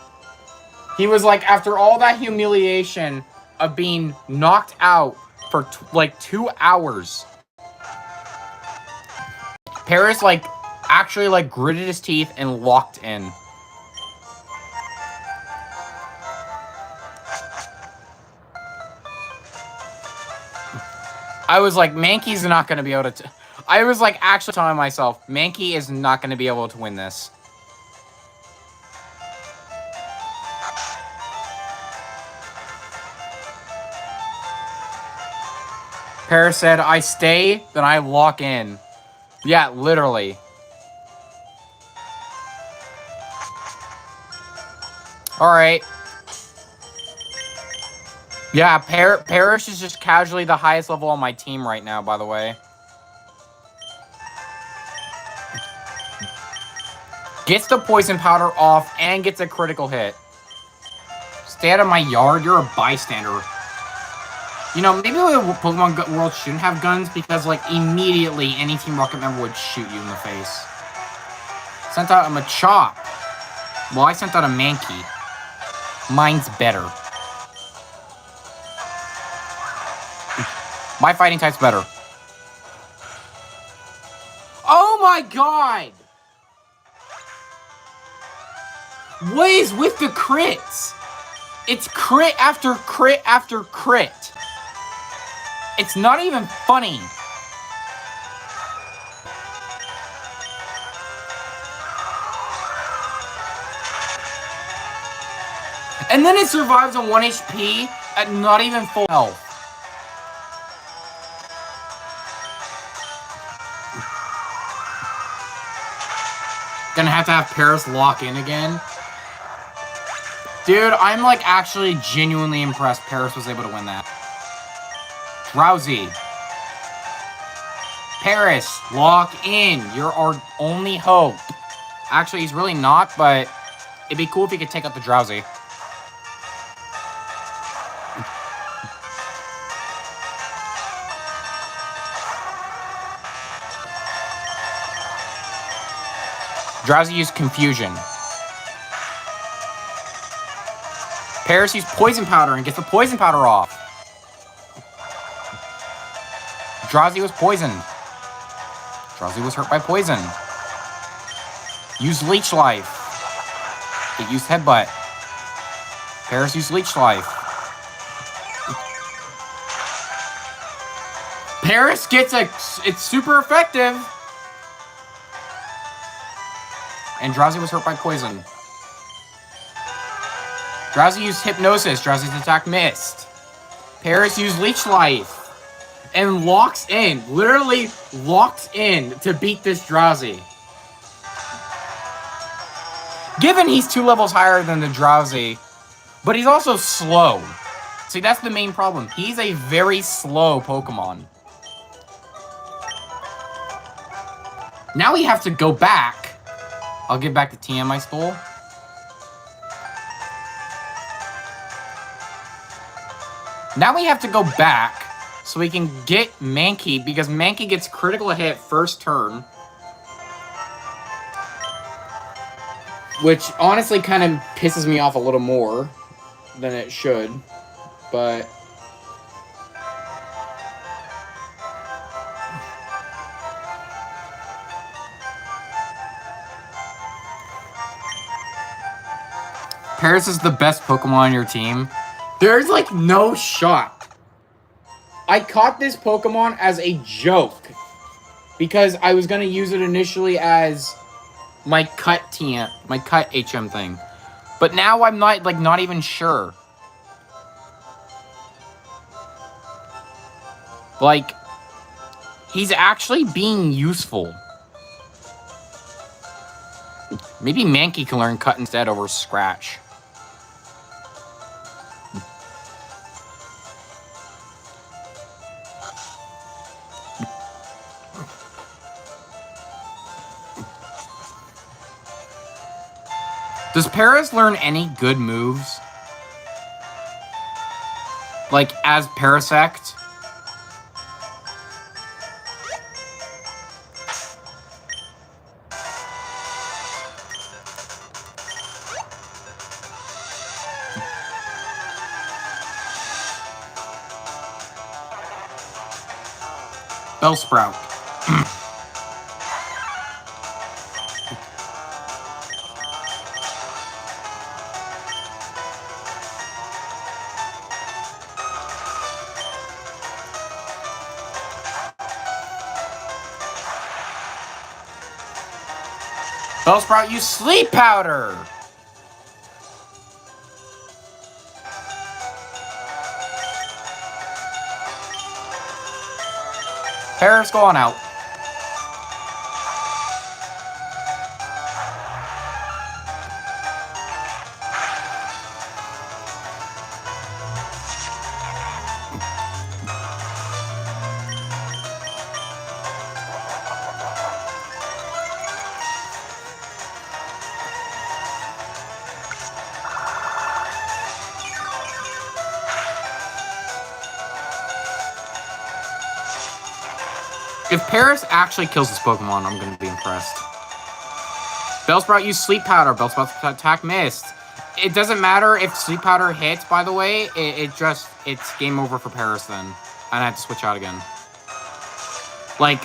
He was like, after all that humiliation of being knocked out for like 2 hours, Paris like actually like gritted his teeth and locked in. I was like, Mankey's not going to be able to... I was like actually telling myself, Mankey is not going to be able to win this. Paris said, I stay, then I lock in. Yeah, literally. Alright. Yeah, Paris is just casually the highest level on my team right now, by the way. Gets the poison powder off and gets a critical hit. Stay out of my yard, you're a bystander. You know, maybe Pokemon World shouldn't have guns because, like, immediately any Team Rocket member would shoot you in the face. Sent out a Machop. Well, I sent out a Mankey. Mine's better. My fighting type's better. Oh my god! What is with the crits? It's crit after crit after crit. It's not even funny. And then it survives on 1 HP at not even full health. Gonna have to have Paris lock in again. Dude, I'm like actually genuinely impressed Paris was able to win that. Drowsy. Paris, lock in. You're our only hope. Actually, he's really not, but it'd be cool if he could take out the Drowsy. Drowsy used Confusion. Paris used Poison Powder and gets the Poison Powder off. Drowsy was poisoned. Drowsy was hurt by poison. Used Leech Life. It used Headbutt. Paris used Leech Life. Paris gets it's super effective. And Drowsy was hurt by poison. Drowsy used Hypnosis. Drowsy's attack missed. Paris used Leech Life. And locks in. Literally locked in to beat this Drowsy. Given he's 2 levels higher than the Drowsy, but he's also slow. See, that's the main problem. He's a very slow Pokemon. Now we have to go back. I'll give back the TM I stole. Now we have to go back so we can get Mankey, because Mankey gets critical hit first turn. Which honestly kind of pisses me off a little more than it should. But Paris is the best Pokemon on your team. There's like no shot. I caught this Pokemon as a joke because I was going to use it initially as my cut TM, my cut HM thing. But now I'm not even sure. Like, he's actually being useful. Maybe Mankey can learn cut instead over scratch. Does Paris learn any good moves? Like, as Parasect? Bellsprout. Bellsprout used Sleep Powder! Paris, go on out. If Paris actually kills this Pokemon, I'm going to be impressed. Bellsprout used Sleep Powder. Bellsprout's attack missed. It doesn't matter if Sleep Powder hits, by the way. It's game over for Paris then. And I have to switch out again. Like,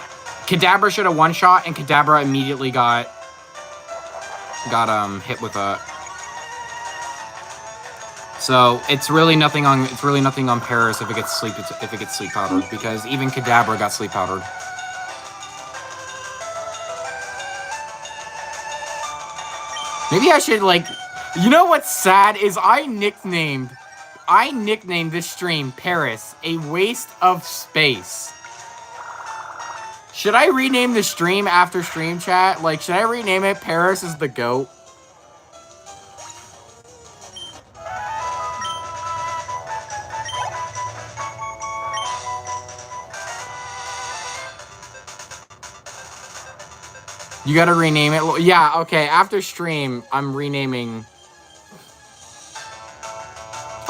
Kadabra should have one-shot, and Kadabra immediately got hit with a... So it's really nothing on Paris if it gets sleep powdered, because even Kadabra got sleep powdered. Maybe I should, like, You know what's sad is I nicknamed this stream Paris, a waste of space. Should I rename the stream after stream chat? Like, should I rename it Paris is the GOAT? You gotta rename it. Yeah, okay. After stream, I'm renaming.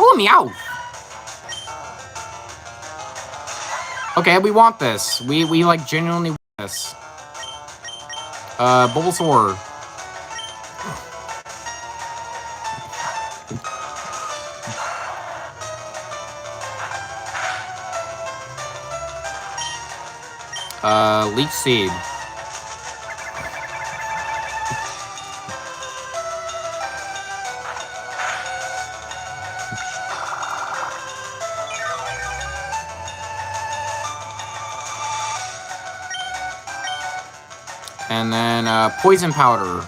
Oh, meow. Okay, we want this. We like genuinely want this. Bulbasaur. Leech Seed. And then, Poison Powder.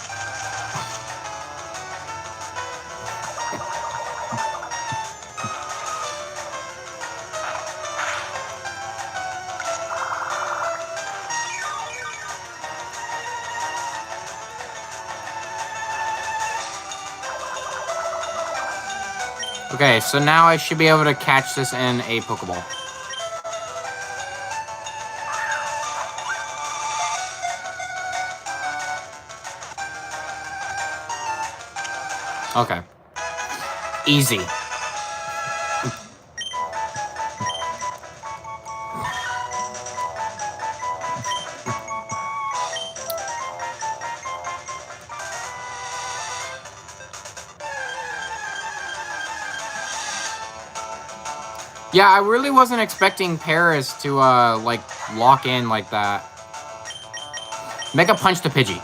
Okay, so now I should be able to catch this in a Pokeball. Okay. Easy. Yeah, I really wasn't expecting Paris to, like, lock in like that. Mega Punch to Pidgey.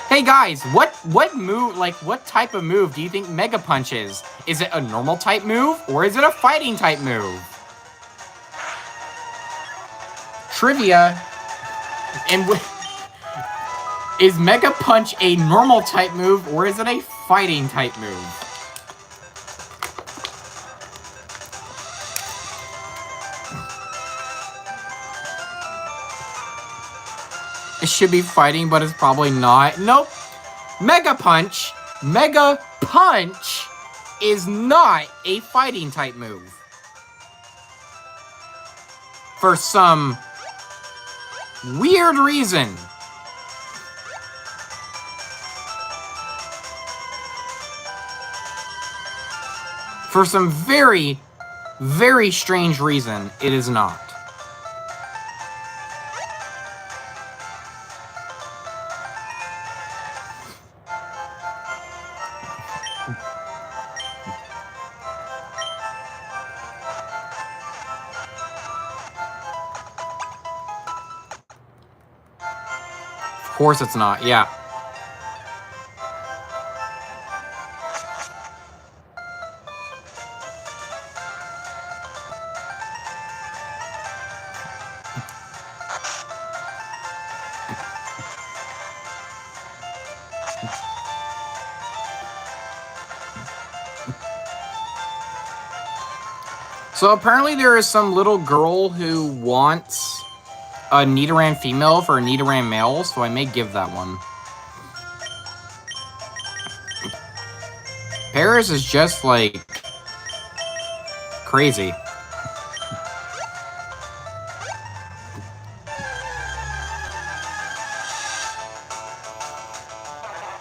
Hey guys, what move, like, what type of move do you think Mega Punch is? Is it a normal type move, or is it a fighting type move? Trivia. And is Mega Punch a normal type move, or is it a fighting type move? It should be fighting, but it's probably not. Nope. Mega Punch is not a fighting type move. For some weird reason. For some very, very strange reason, it is not. Of course it's not, yeah. So apparently there is some little girl who wants a Nidoran female for a Nidoran male, so I may give that one. Paris is just, like, crazy.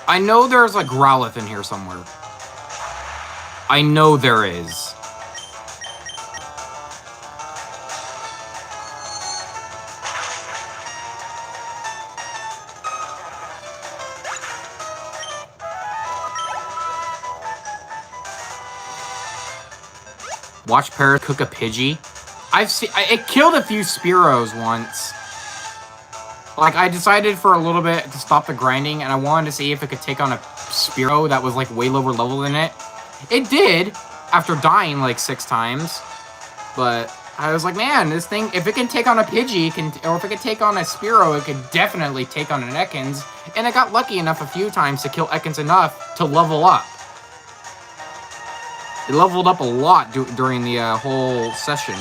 I know there's a Growlithe in here somewhere. I know there is. Watch Paris cook a Pidgey. It killed a few Spearows once. Like, I decided for a little bit to stop the grinding, and I wanted to see if it could take on a Spearow that was, like, way lower level than it. It did, after dying, like, 6 times. But I was like, man, this thing, if it can take on a Pidgey, or if it can take on a Spearow, it could definitely take on an Ekans. And I got lucky enough a few times to kill Ekans enough to level up. It leveled up a lot during the whole session.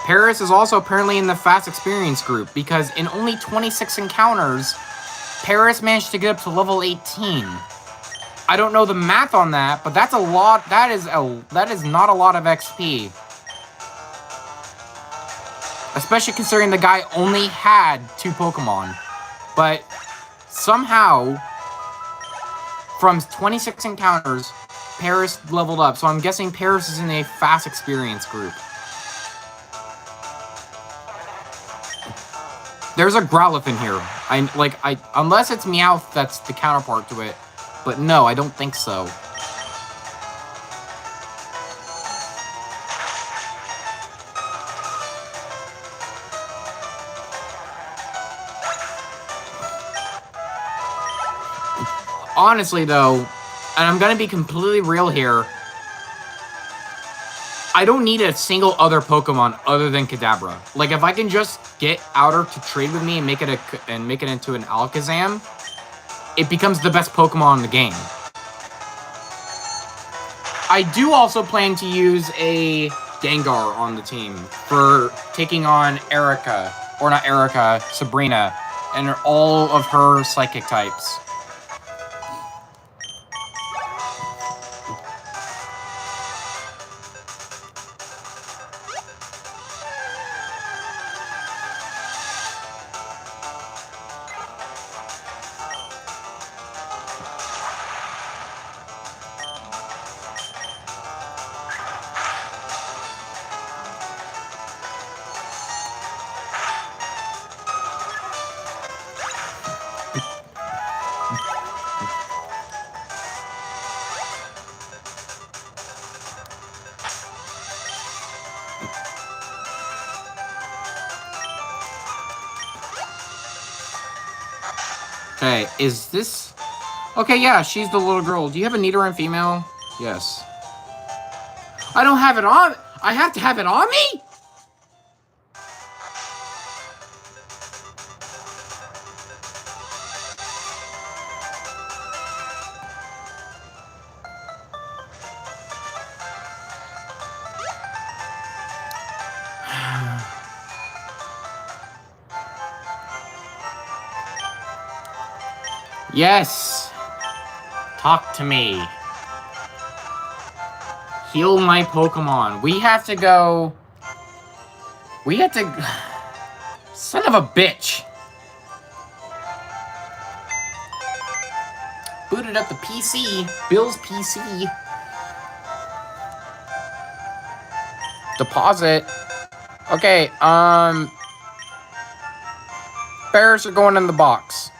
Paris is also apparently in the fast experience group because in only 26 encounters, Paris managed to get up to level 18. I don't know the math on that, but that's a lot. That is not a lot of XP. Especially considering the guy only had 2 Pokemon. But somehow, from 26 encounters, Paris leveled up. So I'm guessing Paris is in a fast experience group. There's a Growlithe in here. Unless it's Meowth that's the counterpart to it. But no, I don't think so. Honestly, though, and I'm gonna be completely real here, I don't need a single other Pokemon other than Kadabra. Like, if I can just get Outer to trade with me and make it into an Alakazam, it becomes the best Pokemon in the game. I do also plan to use a Gengar on the team for taking on Erica, or not Erica, Sabrina, and all of her Psychic types. Okay, is this... Okay, yeah, she's the little girl. Do you have a Nidoran female? Yes. I don't have it on... I have to have it on me? Yes! Talk to me. Heal my Pokemon. We have to go... We have to... Son of a bitch. Booted up the PC. Bill's PC. Deposit. Okay, Bears are going in the box.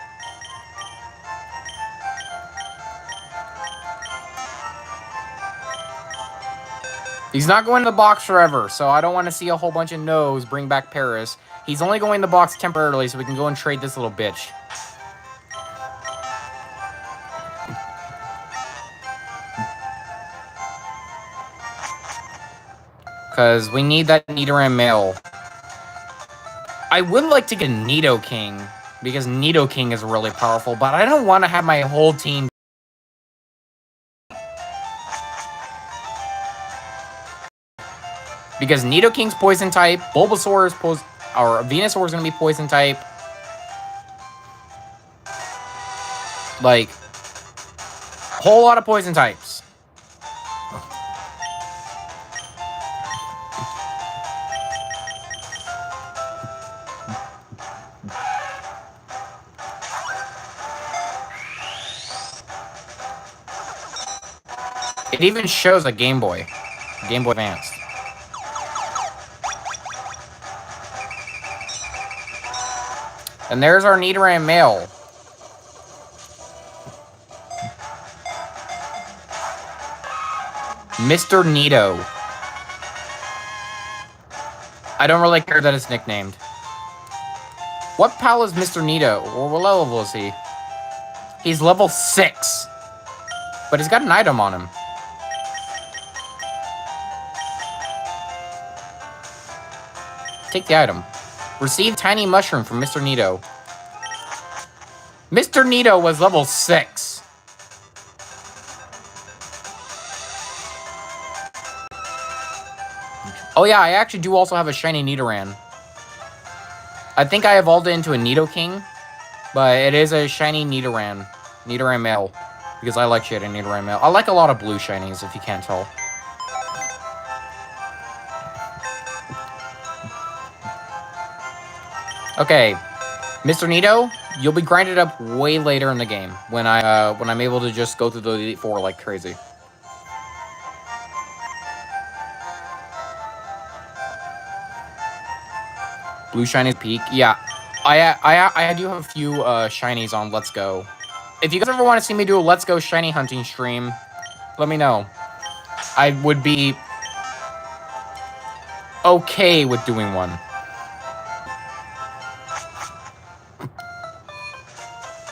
He's not going to the box forever, so I don't want to see a whole bunch of no's bring back Paris. He's only going in the box temporarily, so we can go and trade this little bitch. Because we need that Nidoran male. I would like to get Nidoking, because Nidoking is really powerful, but I don't want to have my whole team. Because Nidoking's poison type, Bulbasaur is or Venusaur is going to be poison type. Like, whole lot of poison types. It even shows a Game Boy Advance. And there's our Nidoran male. Mr. Nido. I don't really care that it's nicknamed. What pal is Mr. Nito? Or what level is he? He's level 6. But he's got an item on him. Take the item. Receive tiny mushroom from Mr. Nito. Mr. Nito was level 6. Oh yeah, I actually do also have a shiny Nidoran. I think I evolved it into a Nidoking, but it is a shiny Nidoran. Nidoran male. Because I like shaded Nidoran male. I like a lot of blue shinies, if you can't tell. Okay, Mr. Nito, you'll be grinded up way later in the game when I'm able to just go through the Elite Four like crazy. Blue shinies peak, yeah. I do have a few shinies on Let's Go. If you guys ever want to see me do a Let's Go shiny hunting stream, let me know. I would be okay with doing one.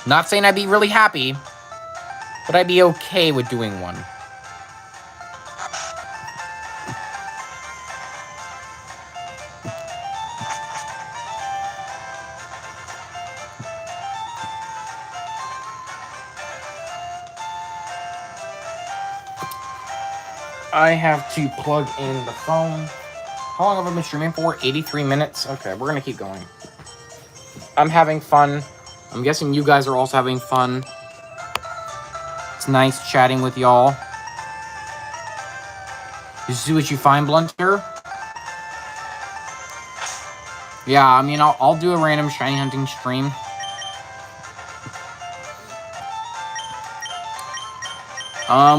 Not saying I'd be really happy, but I'd be okay with doing one. I have to plug in the phone. How long have I been streaming for? 83 minutes? Okay, we're gonna keep going. I'm having fun. I'm guessing you guys are also having fun. It's nice chatting with y'all. You see what you find, Blunter? Yeah, I mean, I'll do a random shiny hunting stream.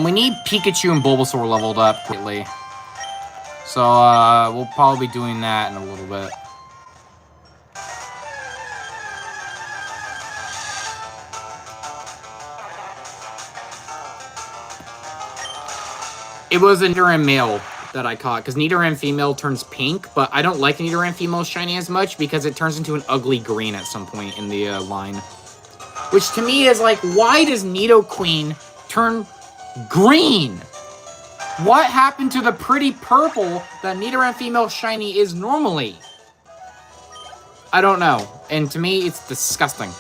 We need Pikachu and Bulbasaur leveled up lately. So, we'll probably be doing that in a little bit. It was a Nidoran male that I caught, because Nidoran female turns pink, but I don't like Nidoran female shiny as much because it turns into an ugly green at some point in the line. Which to me is like, why does Nidoqueen turn green? What happened to the pretty purple that Nidoran female shiny is normally? I don't know. And to me, it's disgusting.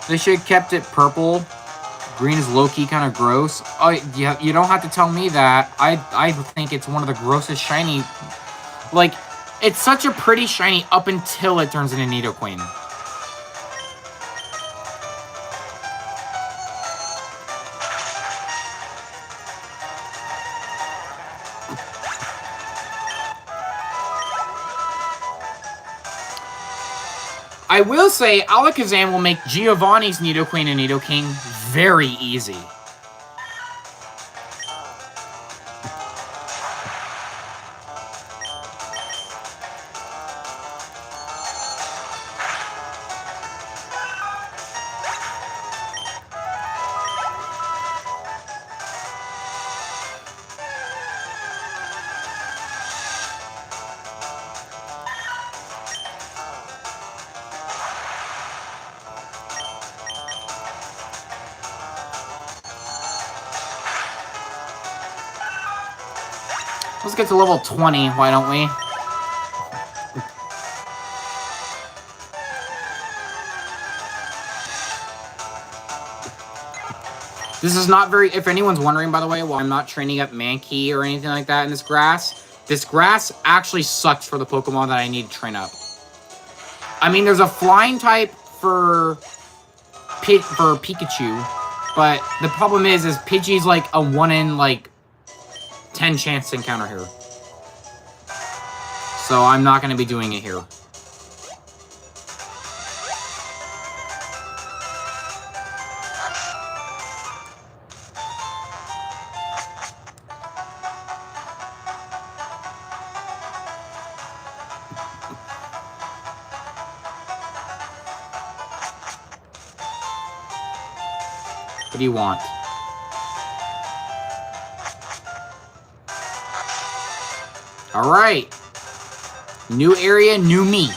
They should have kept it purple. Green is low-key kind of gross. Oh, yeah, you don't have to tell me that. I think it's one of the grossest shiny... Like, it's such a pretty shiny up until it turns into Nidoqueen. I will say, Alakazam will make Giovanni's Nidoqueen and Nidoking very easy. Let's get to level 20, why don't we? This is not very... If anyone's wondering, by the way, why I'm not training up Mankey or anything like that in this grass actually sucks for the Pokemon that I need to train up. I mean, there's a flying type for Pikachu, but the problem is Pidgey's like a 1 in, like, 10 chance to encounter here. So I'm not going to be doing it here. do you want? Alright. New area, new me.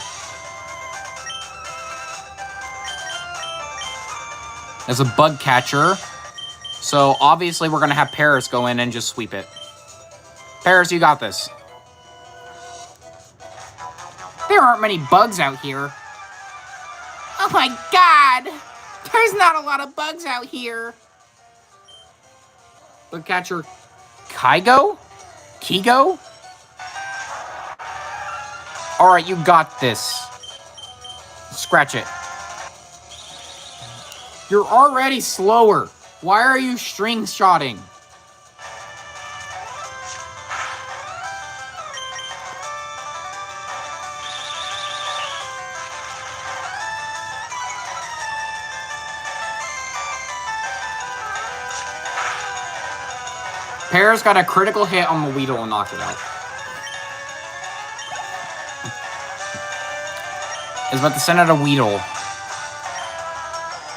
There's a bug catcher. So, obviously, we're going to have Paris go in and just sweep it. Paris, you got this. There aren't many bugs out here. Oh my god! There's not a lot of bugs out here. Bug catcher Kygo? Kigo? Alright, you got this. Scratch it. You're already slower. Why are you string shotting? Paris got a critical hit on the Weedle and knocked it out. Is about to send out a Weedle.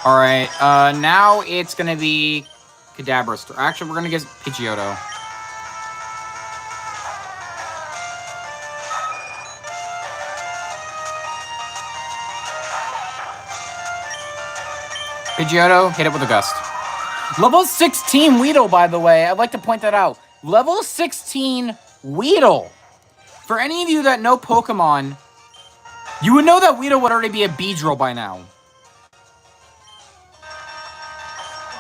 Alright, now it's gonna be Kadabra. Actually, we're gonna get Pidgeotto. Pidgeotto, hit it with a Gust. Level 16 Weedle, by the way. I'd like to point that out. Level 16 Weedle. For any of you that know Pokemon, you would know that Weedle would already be a Beedrill by now.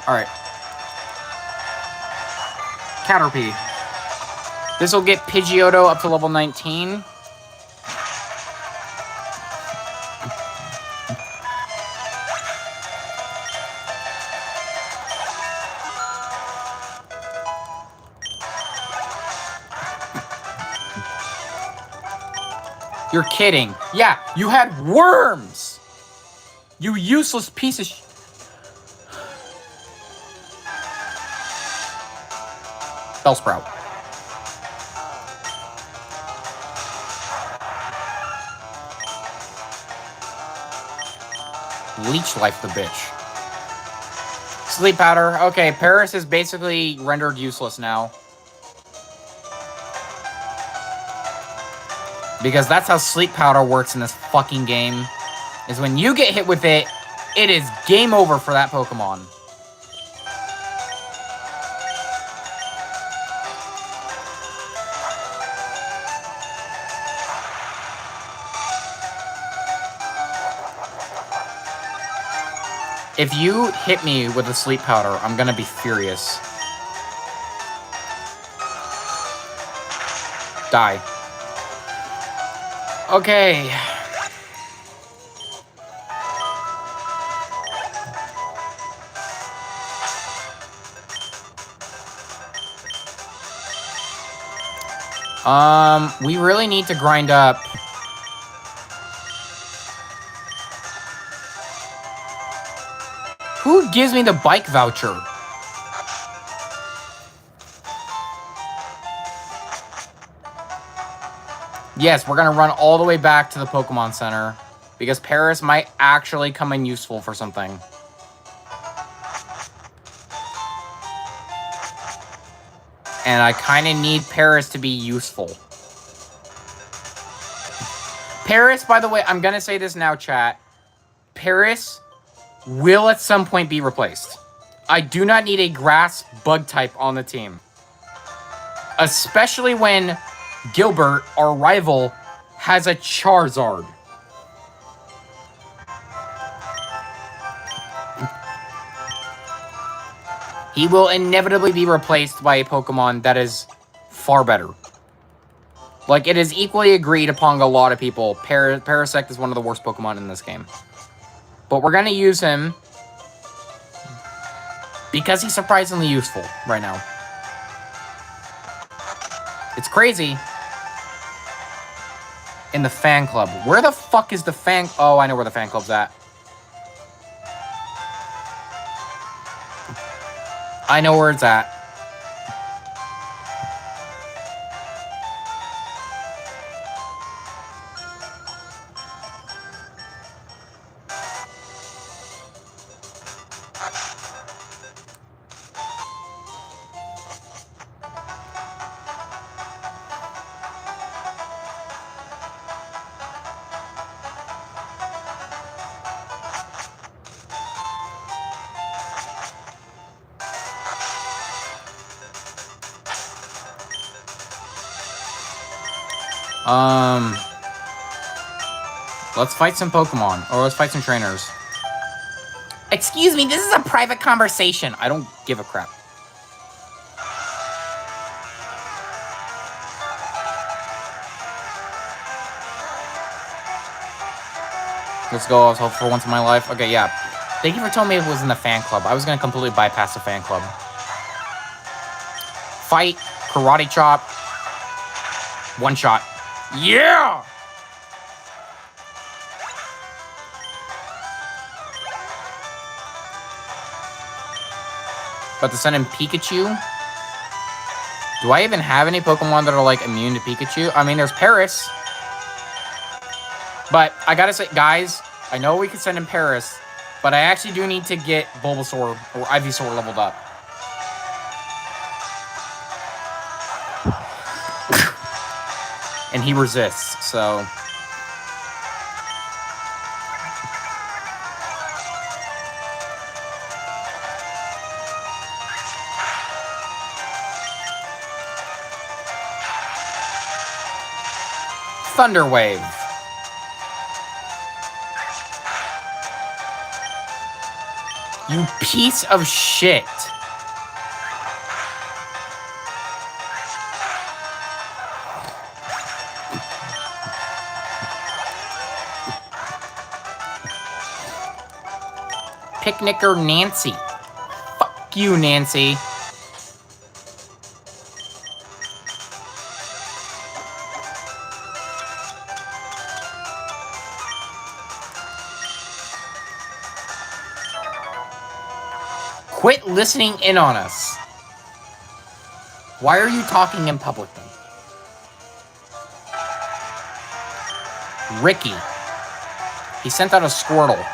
Alright. Caterpie. This will get Pidgeotto up to level 19. You're kidding. Yeah, you had worms! You useless piece of Bellsprout. Leech Life the bitch. Sleep Powder. Okay, Paris is basically rendered useless now. Because that's how Sleep Powder works in this fucking game. Is when you get hit with it, it is game over for that Pokemon. If you hit me with a Sleep Powder, I'm gonna be furious. Die. Okay. We really need to grind up. Who gives me the bike voucher? Yes, we're going to run all the way back to the Pokemon Center. Because Paris might actually come in useful for something. And I kind of need Paris to be useful. Paris, by the way, I'm going to say this now, chat. Paris will at some point be replaced. I do not need a grass bug type on the team. Especially when Gilbert, our rival, has a Charizard. He will inevitably be replaced by a Pokemon that is far better. Like, it is equally agreed upon a lot of people. Parasect is one of the worst Pokemon in this game. But we're going to use him because he's surprisingly useful right now. It's crazy. In the fan club. Where the fuck is the fan... Oh, I know where the fan club's at. I know where it's at. Let's fight some Pokemon. Or let's fight some trainers. Excuse me, this is a private conversation. I don't give a crap. Let's go. I was hoping for once in my life. Okay, yeah. Thank you for telling me it was in the fan club. I was going to completely bypass the fan club. Fight. Karate chop. One shot. Yeah! But to send in Pikachu? Do I even have any Pokemon that are, like, immune to Pikachu? I mean, there's Paris. But I gotta say, guys, I know we can send in Paris, but I actually do need to get Bulbasaur or Ivysaur leveled up. And he resists, so... Thunder Wave. You piece of shit. Picnicker Nancy. Fuck you, Nancy. Quit listening in on us. Why are you talking in public then? Ricky. He sent out a Squirtle.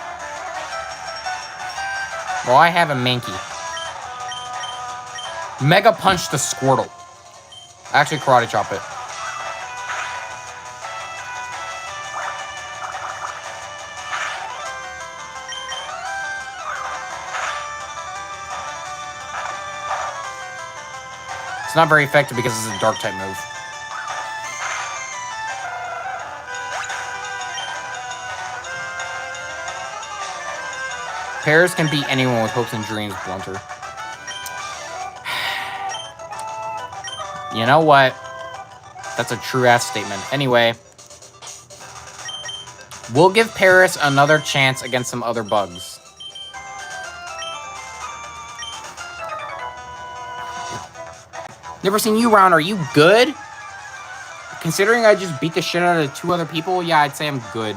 Well, I have a Mankey. Mega Punch the Squirtle. Actually, Karate Chop it. It's not very effective because it's a dark type move. Paris can beat anyone with hopes and dreams, Blunter. You know what? That's a true-ass statement. Anyway, we'll give Paris another chance against some other bugs. Never seen you around. Are you good? Considering I just beat the shit out of 2 other people, yeah, I'd say I'm good.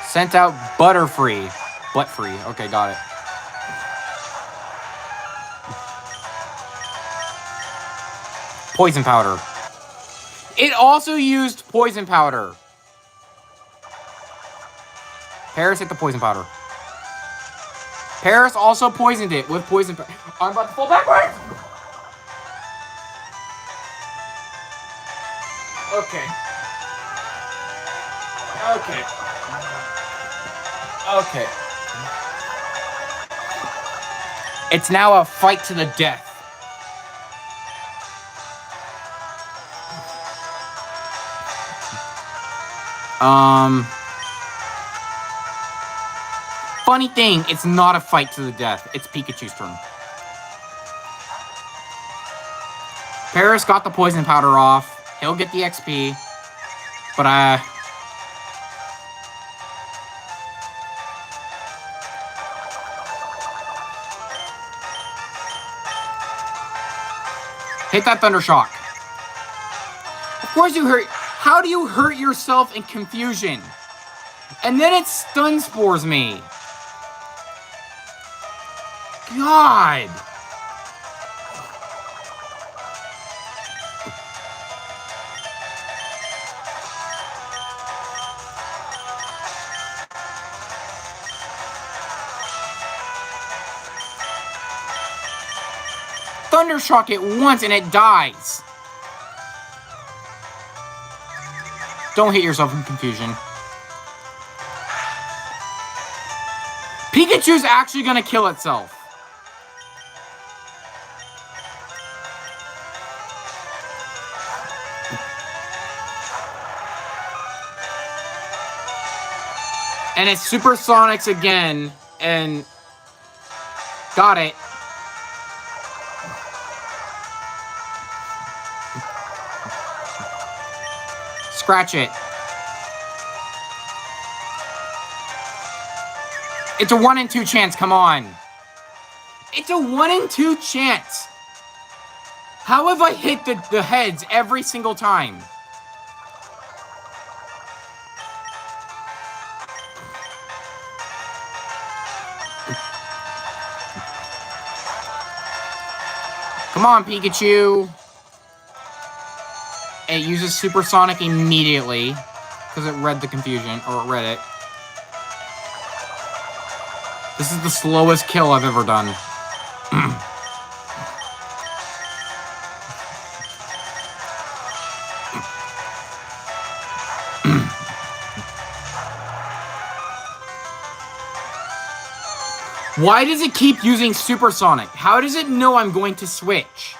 Sent out Butterfree. Butt-free. Okay, got it. Poison Powder. It also used Poison Powder. Paris hit the Poison Powder. Paris also poisoned it with Poison Powder. I'm about to fall backwards! Okay. Okay. Okay. It's now a fight to the death. Funny thing, it's not a fight to the death. It's Pikachu's turn. Paris got the Poison Powder off. He'll get the XP. But, hit that Thunder Shock. Of course you hurt. How do you hurt yourself in confusion? And then it Stun Spores me. God. Thundershock it once and it dies. Don't hit yourself in confusion. Pikachu's actually gonna kill itself. And it's Supersonics again, and got it. Scratch it. It's a 1 in 2 chance, come on. It's a 1 in 2 chance. How have I hit the heads every single time? Come on, Pikachu. It uses Supersonic immediately because it read the confusion, or it read it. This is the slowest kill I've ever done. Why does it keep using Supersonic? How does it know I'm going to switch?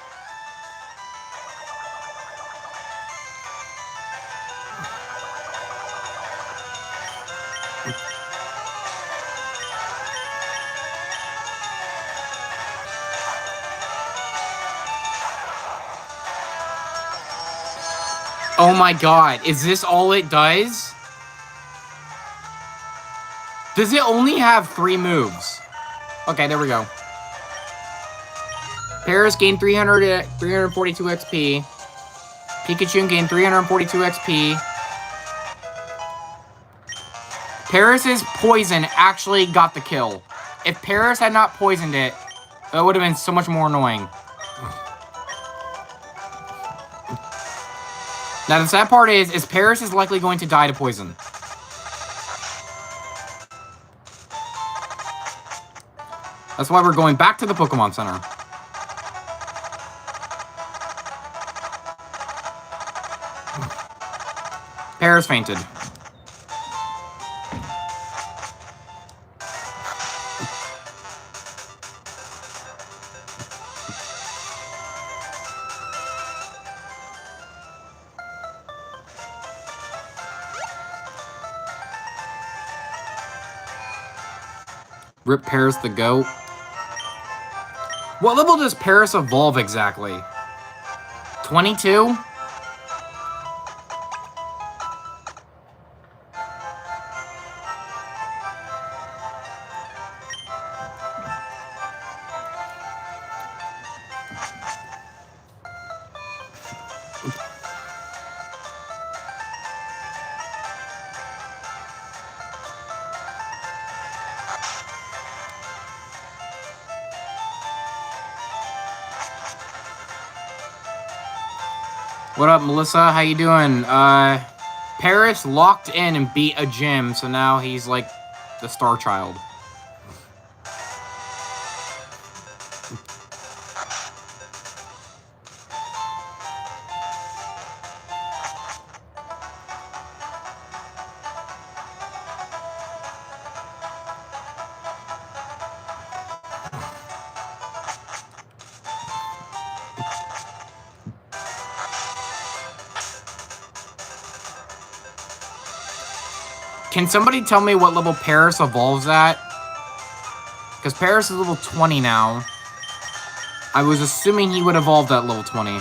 Oh my god, is this all it does? Does it only have 3 moves? Okay, there we go. Paris gained 342 XP. Pikachu gained 342 XP. Paris's poison actually got the kill. If Paris had not poisoned it, that would have been so much more annoying. Now, the sad part is Paris is likely going to die to poison. That's why we're going back to the Pokemon Center. Paris fainted. Rip Paris the goat. What level does Paris evolve exactly? 22? What up, Melissa? How you doing? Paris locked in and beat a gym, so now he's like the star child. Can somebody tell me what level Paris evolves at? Because Paris is level 20 now. I was assuming he would evolve at level 20.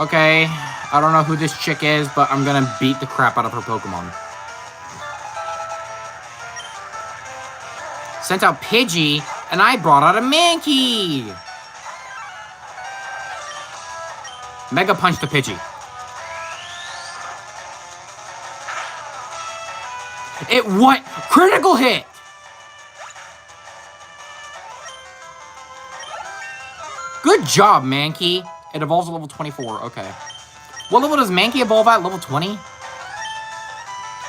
Okay, I don't know who this chick is, but I'm gonna beat the crap out of her Pokemon. Sent out Pidgey, and I brought out a Mankey! Mega Punch the Pidgey. It what? Critical hit! Good job, Mankey. It evolves at level 24, okay. What level does Mankey evolve at? Level 20?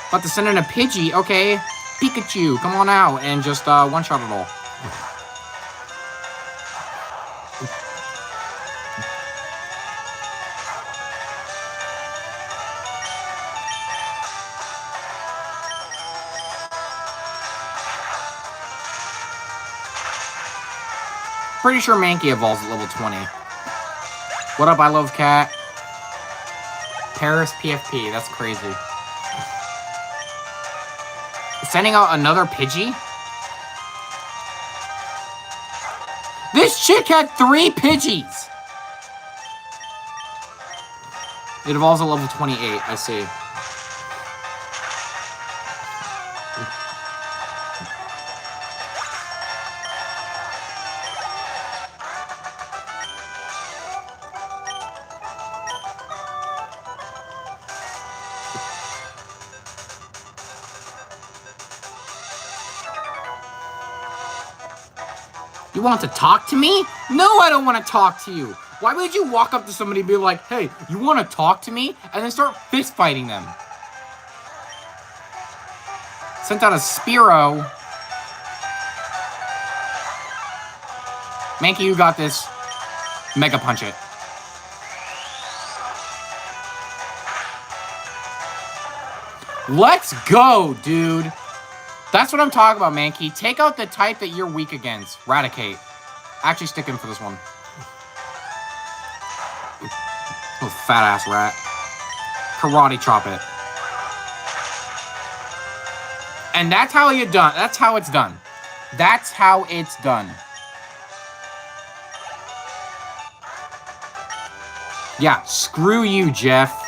About to send in a Pidgey, okay. Pikachu, come on out and just one-shot it all. Pretty sure Mankey evolves at level 20. What up, I love cat? Paris PFP, that's crazy. Sending out another Pidgey? This chick had 3 Pidgeys! It evolves at level 28, I see. You want to talk to me? No, I don't want to talk to you. Why would you walk up to somebody and be like, hey, you want to talk to me? And then start fist fighting them. Sent out a Spearow. Mankey, you got this. Mega Punch it. Let's go, dude. That's what I'm talking about, Mankey. Take out the type that you're weak against. Raticate. Actually, stick in for this one. Oh, fat-ass rat. Karate chop it. And that's how you're done. That's how it's done. That's how it's done. Yeah, screw you, Jeff.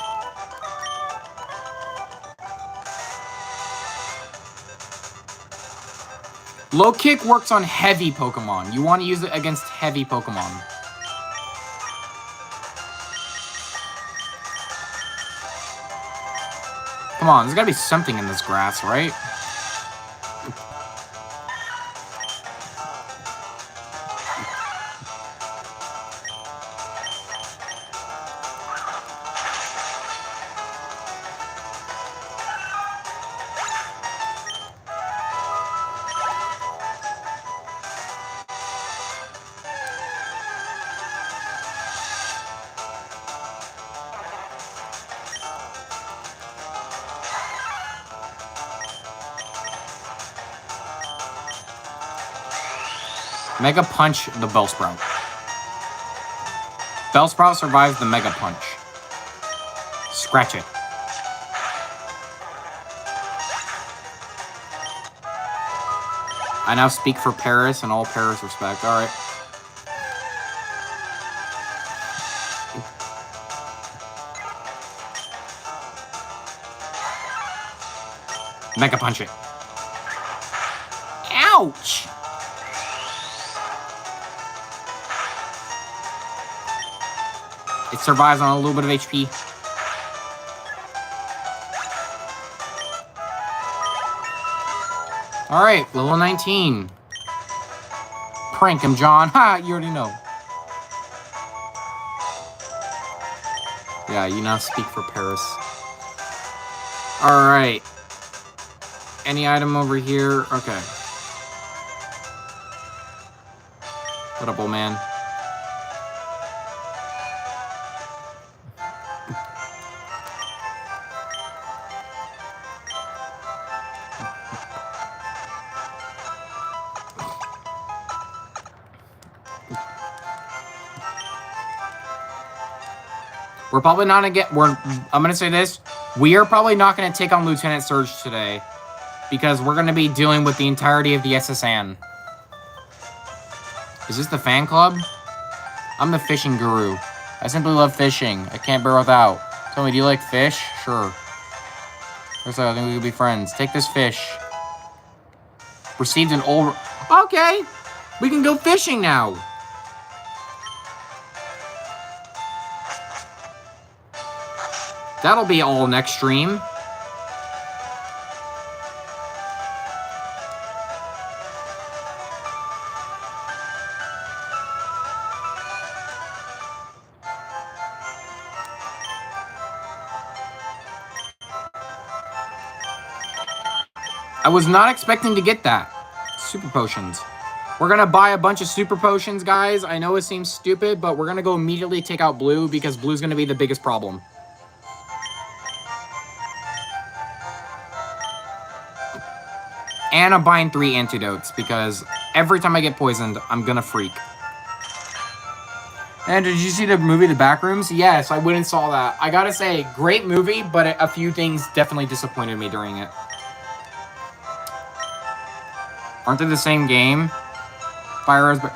Low kick works on heavy Pokemon. You want to use it against heavy Pokemon. Come on, there's gotta be something in this grass, right? Mega Punch the Bellsprout. Bellsprout survives the Mega Punch. Scratch it. I now speak for Paris and all Paris respect. Alright. Mega Punch it. Ouch! It survives on a little bit of HP. Alright, level 19. Prank him, John. Ha, you already know. Yeah, you now speak for Paris. Alright. Any item over here? Okay. What up, old man? We're probably not gonna get. I'm gonna say this. We are probably not gonna take on Lieutenant Surge today, because we're gonna be dealing with the entirety of the SSN. Is this the fan club? I'm the fishing guru. I simply love fishing. I can't bear without. Tell me, do you like fish? Sure. Looks like I think we could be friends. Take this fish. Received an old. Okay, we can go fishing now. That'll be all next stream. I was not expecting to get that. Super potions. We're gonna buy a bunch of super potions, guys. I know it seems stupid, but we're gonna go immediately take out Blue because Blue's gonna be the biggest problem. And I'm buying 3 antidotes because every time I get poisoned, I'm gonna freak. And did you see the movie The Backrooms? Yes, I went and saw that. I gotta say, great movie, but a few things definitely disappointed me during it. Aren't they the same game? Fire Red.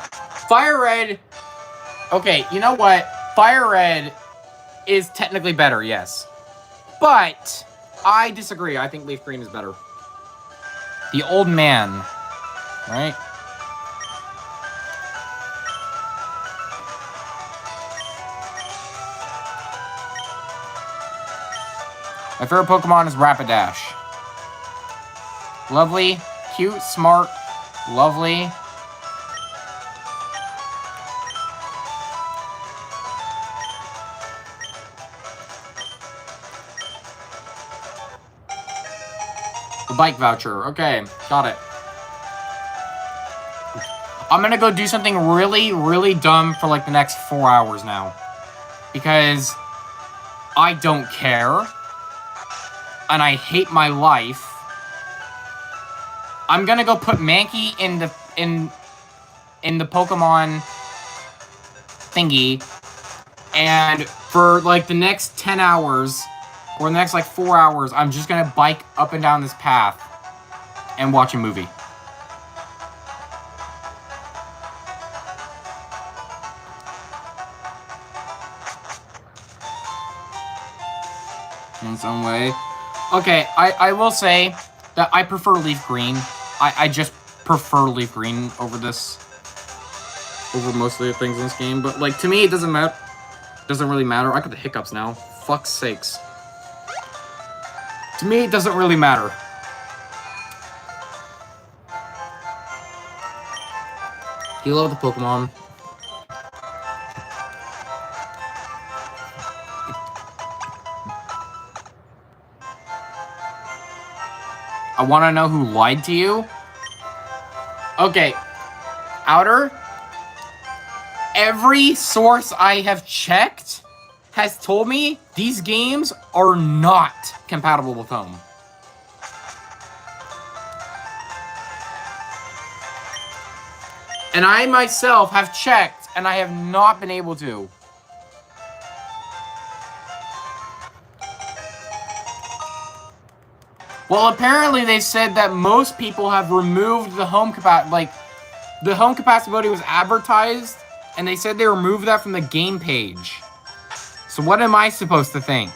Fire Red. Okay, you know what? Fire Red is technically better, yes. But I disagree. I think Leaf Green is better. The old man, right? My favorite Pokemon is Rapidash. Lovely, cute, smart, lovely. The bike voucher. Okay, got it. I'm gonna go do something really, really dumb for like the next 4 hours now. Because I don't care. And I hate my life. I'm gonna go put Mankey in the Pokemon thingy. And for like the next 10 hours, or the next like 4 hours, I'm just gonna bike up and down this path and watch a movie. In some way. Okay, I will say that I prefer Leaf Green. I just prefer Leaf Green over this. Over most of the things in this game. But like to me it doesn't matter. Doesn't really matter. I got the hiccups now. Fuck's sakes. To me it doesn't really matter. You love the Pokemon. I want to know who lied to you. Okay. Outer. Every source I have checked has told me these games are not compatible with home. And I myself have checked and I have not been able to. Well, apparently they said that most people have removed the home compatibility. Like, the home compatibility was advertised, and they said they removed that from the game page. So what am I supposed to think?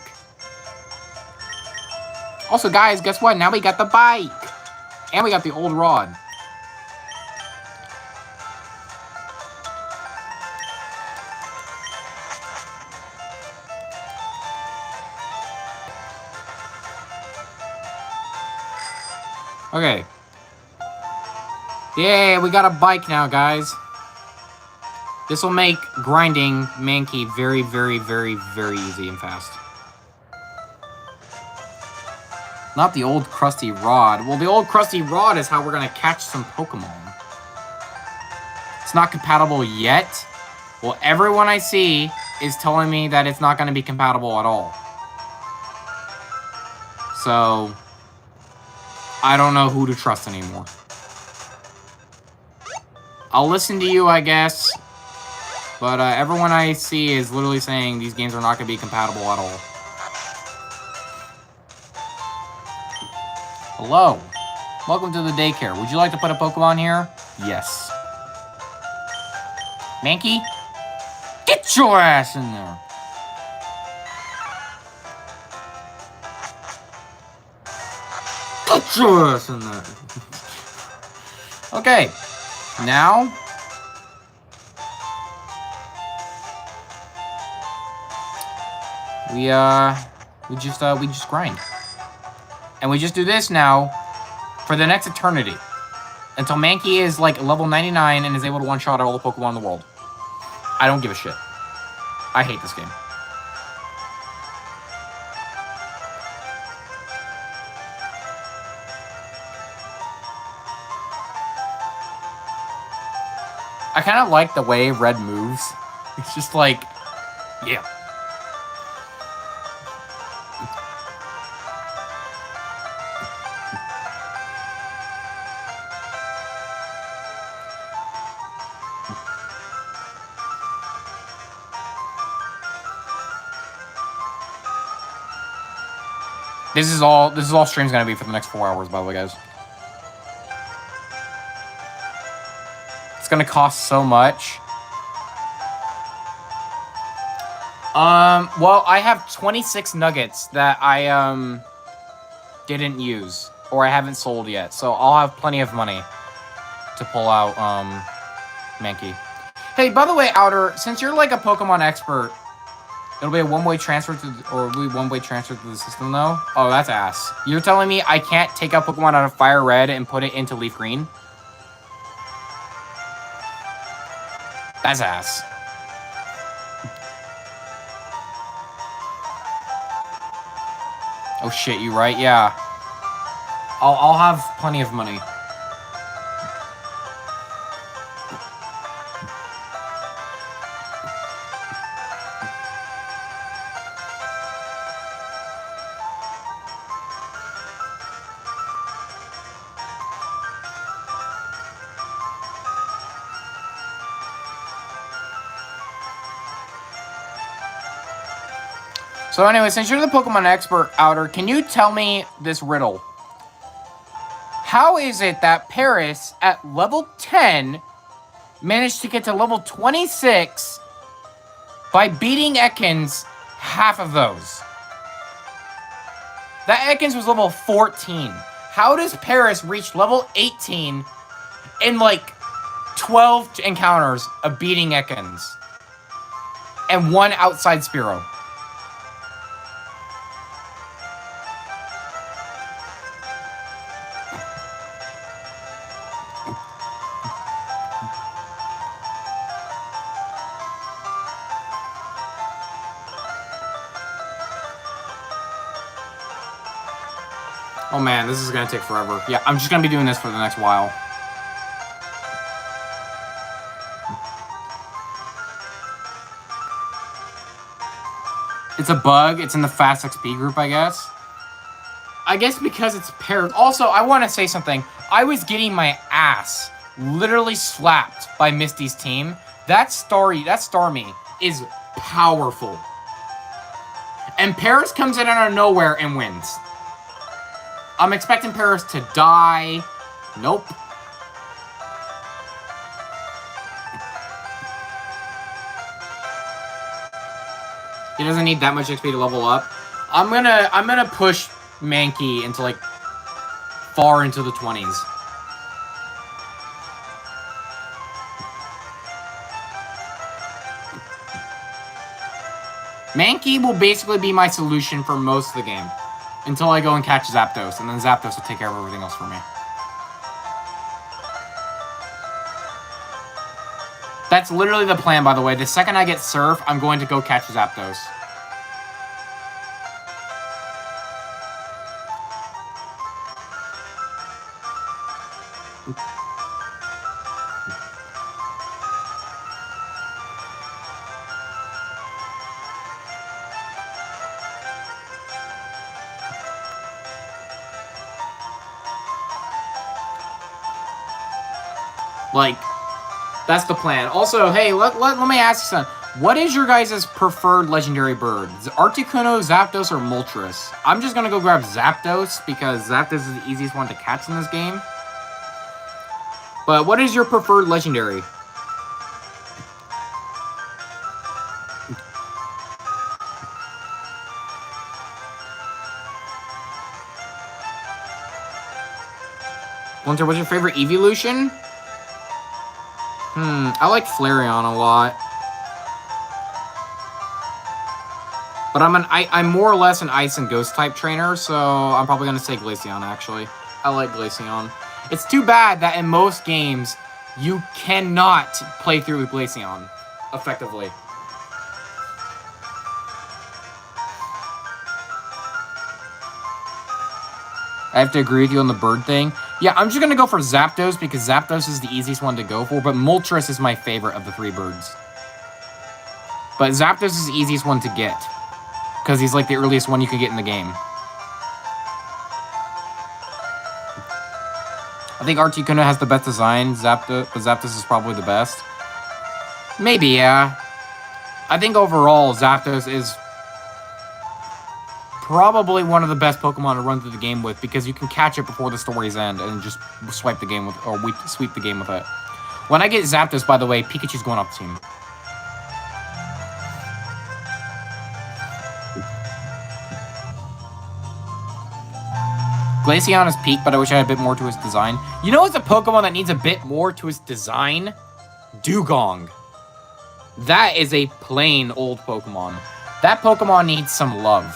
Also, guys, guess what? Now we got the bike. And we got the old rod. Okay. Yay, we got a bike now, guys. This will make grinding Mankey very, very, very, very easy and fast. Not the old crusty rod. Well, the old crusty rod is how we're going to catch some Pokemon. It's not compatible yet. Well, everyone I see is telling me that it's not going to be compatible at all. So, I don't know who to trust anymore. I'll listen to you, I guess. But everyone I see is literally saying these games are not going to be compatible at all. Hello. Welcome to the daycare. Would you like to put a Pokemon here? Yes. Mankey? Get your ass in there. Get your ass in there. Okay. Now... we just grind. And we just do this now for the next eternity. Until Mankey is like level 99 and is able to one-shot all the Pokemon in the world. I don't give a shit. I hate this game. I kind of like the way Red moves. It's just like, yeah. This is all stream's gonna be for the next 4 hours, by the way, guys. It's gonna cost so much. Well, I have 26 nuggets that I, didn't use. Or I haven't sold yet. So I'll have plenty of money to pull out, Mankey. Hey, by the way, Outer, since you're like a Pokemon expert, it'll be a one-way transfer to, or it'll be one-way transfer to the system, though? Oh, that's ass. You're telling me I can't take out Pokemon out of Fire Red and put it into Leaf Green? That's ass. Oh shit, you right? Yeah. I'll have plenty of money. So anyway, since you're the Pokemon expert, Outer, can you tell me this riddle? How is it that Paris, at level 10, managed to get to level 26 by beating Ekans half of those? That Ekans was level 14. How does Paris reach level 18 in like 12 encounters of beating Ekans? And one outside Spearow? Oh man, this is gonna take forever. Yeah, I'm just gonna be doing this for the next while. It's a bug. It's in the Fast XP group, I guess. I guess because it's paired. Also, I want to say something. I was getting my ass literally slapped by Misty's team. That Starmie is powerful. And Paris comes in out of nowhere and wins. I'm expecting Paris to die. Nope. He doesn't need that much XP to level up. I'm gonna push Mankey into like far into the 20s. Mankey will basically be my solution for most of the game. Until I go and catch Zapdos, and then Zapdos will take care of everything else for me. That's literally the plan, by the way. The second I get Surf, I'm going to go catch Zapdos. Like, that's the plan. Also, hey, let me ask you something. What is your guys' preferred legendary bird? Articuno, Zapdos, or Moltres? I'm just gonna go grab Zapdos, because Zapdos is the easiest one to catch in this game. But what is your preferred legendary? Winter, what's your favorite evolution? I like Flareon a lot. But I'm more or less an Ice and Ghost type trainer, so I'm probably going to say Glaceon, actually. I like Glaceon. It's too bad that in most games, you cannot play through with Glaceon effectively. I have to agree with you on the bird thing. Yeah, I'm just going to go for Zapdos because Zapdos is the easiest one to go for, but Moltres is my favorite of the three birds. But Zapdos is the easiest one to get because he's like the earliest one you could get in the game. I think Articuno has the best design, but Zapdos is probably the best. Maybe, yeah. I think overall, Zapdos is probably one of the best Pokemon to run through the game with, because you can catch it before the stories end and just swipe the game with, or sweep the game with it. When I get Zapdos, by the way, Pikachu's going off the team. Glaceon is peak, but I wish I had a bit more to his design. You know what's a Pokemon that needs a bit more to his design? Dugong. That is a plain old Pokemon. That Pokemon needs some love.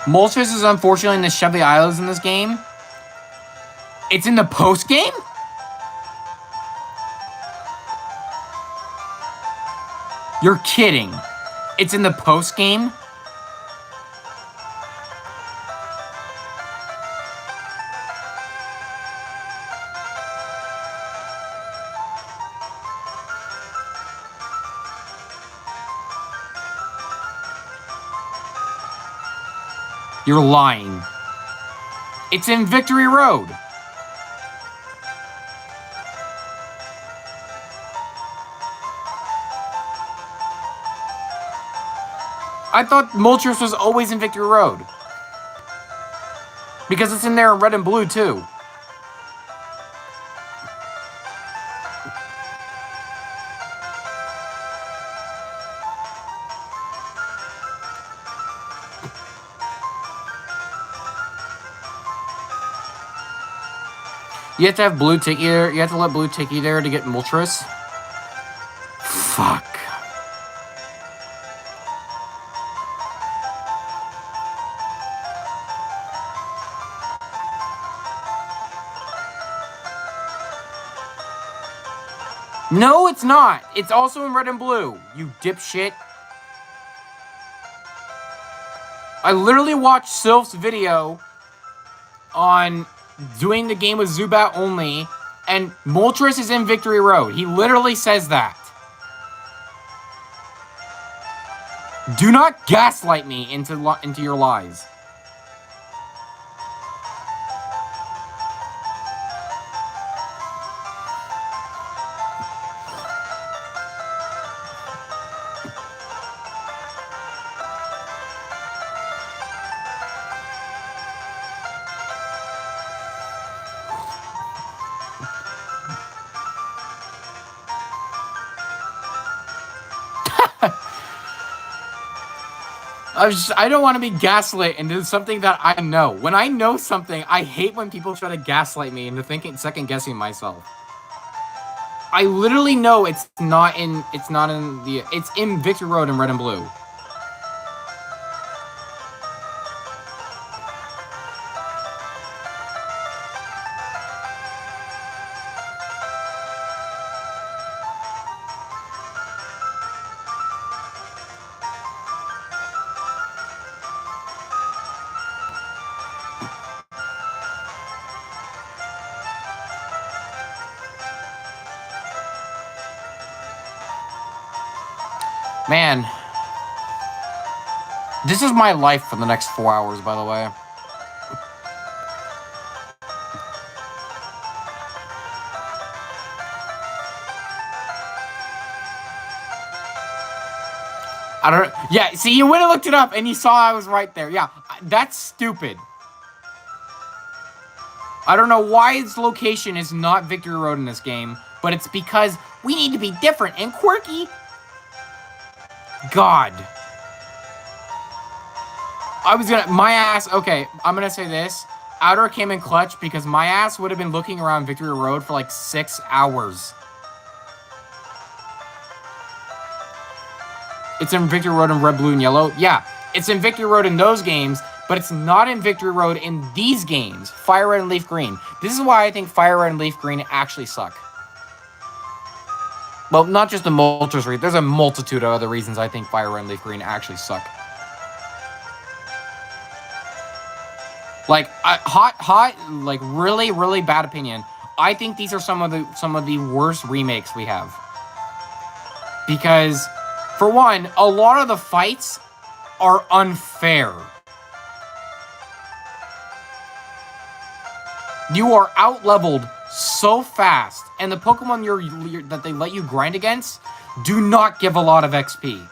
Moltres is unfortunately in the Chevy Isles in this game. It's in the post-game? You're kidding. It's in the post-game? You're lying. It's in Victory Road. I thought Moltres was always in Victory Road. Because it's in there in red and blue, too. You have to have Blue Tiki there. You have to let Blue Tiki there to get Moltres. Fuck. No, it's not. It's also in red and blue, you dipshit. I literally watched Sylph's video on doing the game with Zubat only, and Moltres is in Victory Road. He literally says that. Do not gaslight me into your lies. I don't want to be gaslit into something that I know. When I know something, I hate when people try to gaslight me into second guessing myself. I literally know it's in Victory Road in red and blue. Man, this is my life for the next 4 hours, by the way. I don't. Yeah, see, you went and looked it up, and you saw I was right there. Yeah, that's stupid. I don't know why its location is not Victory Road in this game, but it's because we need to be different and quirky. God. Okay, I'm gonna say this. Outer came in clutch because my ass would have been looking around Victory Road for like 6 hours. It's in Victory Road in red, blue, and yellow. Yeah, it's in Victory Road in those games, but it's not in Victory Road in these games. Fire Red and Leaf Green. This is why I think Fire Red and Leaf Green actually suck. Well, not just the Moltres reason. There's a multitude of other reasons I think Fire Red and Leaf Green actually suck. Like, like really, really bad opinion. I think these are some of the worst remakes we have. Because, for one, a lot of the fights are unfair. You are out-leveled so fast, and the Pokemon that they let you grind against do not give a lot of XP.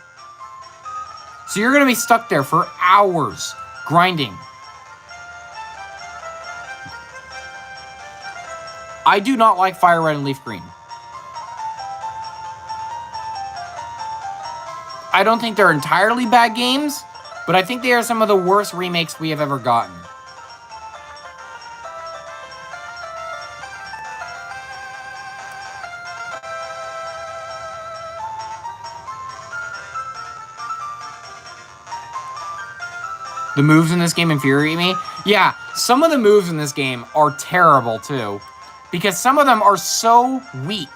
So you're going to be stuck there for hours grinding. I do not like Fire Red and Leaf Green. I don't think they're entirely bad games, but I think they are some of the worst remakes we have ever gotten. The moves in this game infuriate me. Yeah, some of the moves in this game are terrible, too. Because some of them are so weak.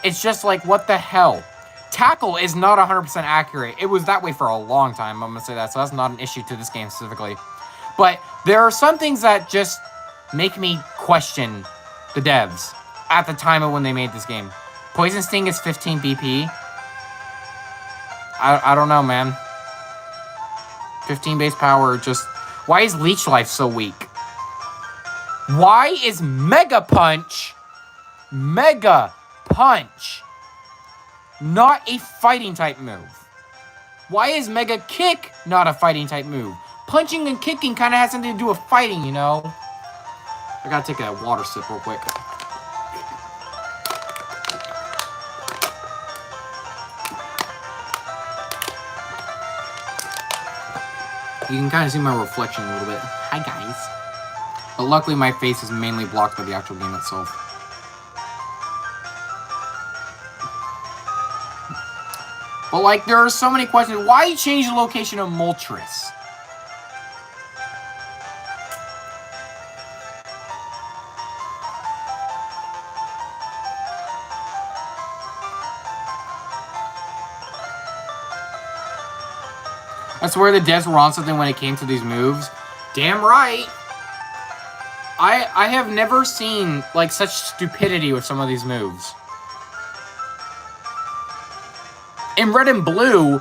It's just like, what the hell? Tackle is not 100% accurate. It was that way for a long time, I'm going to say that. So that's not an issue to this game specifically. But there are some things that just make me question the devs at the time of when they made this game. Poison Sting is 15 BP. I don't know, man. 15 base power, just... Why is Leech Life so weak? Why is Mega Punch not a fighting type move? Why is Mega Kick not a fighting type move? Punching and kicking kind of has something to do with fighting, you know? I gotta take a water sip real quick. You can kind of see my reflection a little bit. Hi, guys. But luckily, my face is mainly blocked by the actual game itself. But, like, there are so many questions. Why change the location of Moltres? I swear the devs were on something when it came to these moves. Damn right. I have never seen, like, such stupidity with some of these moves. In Red and Blue,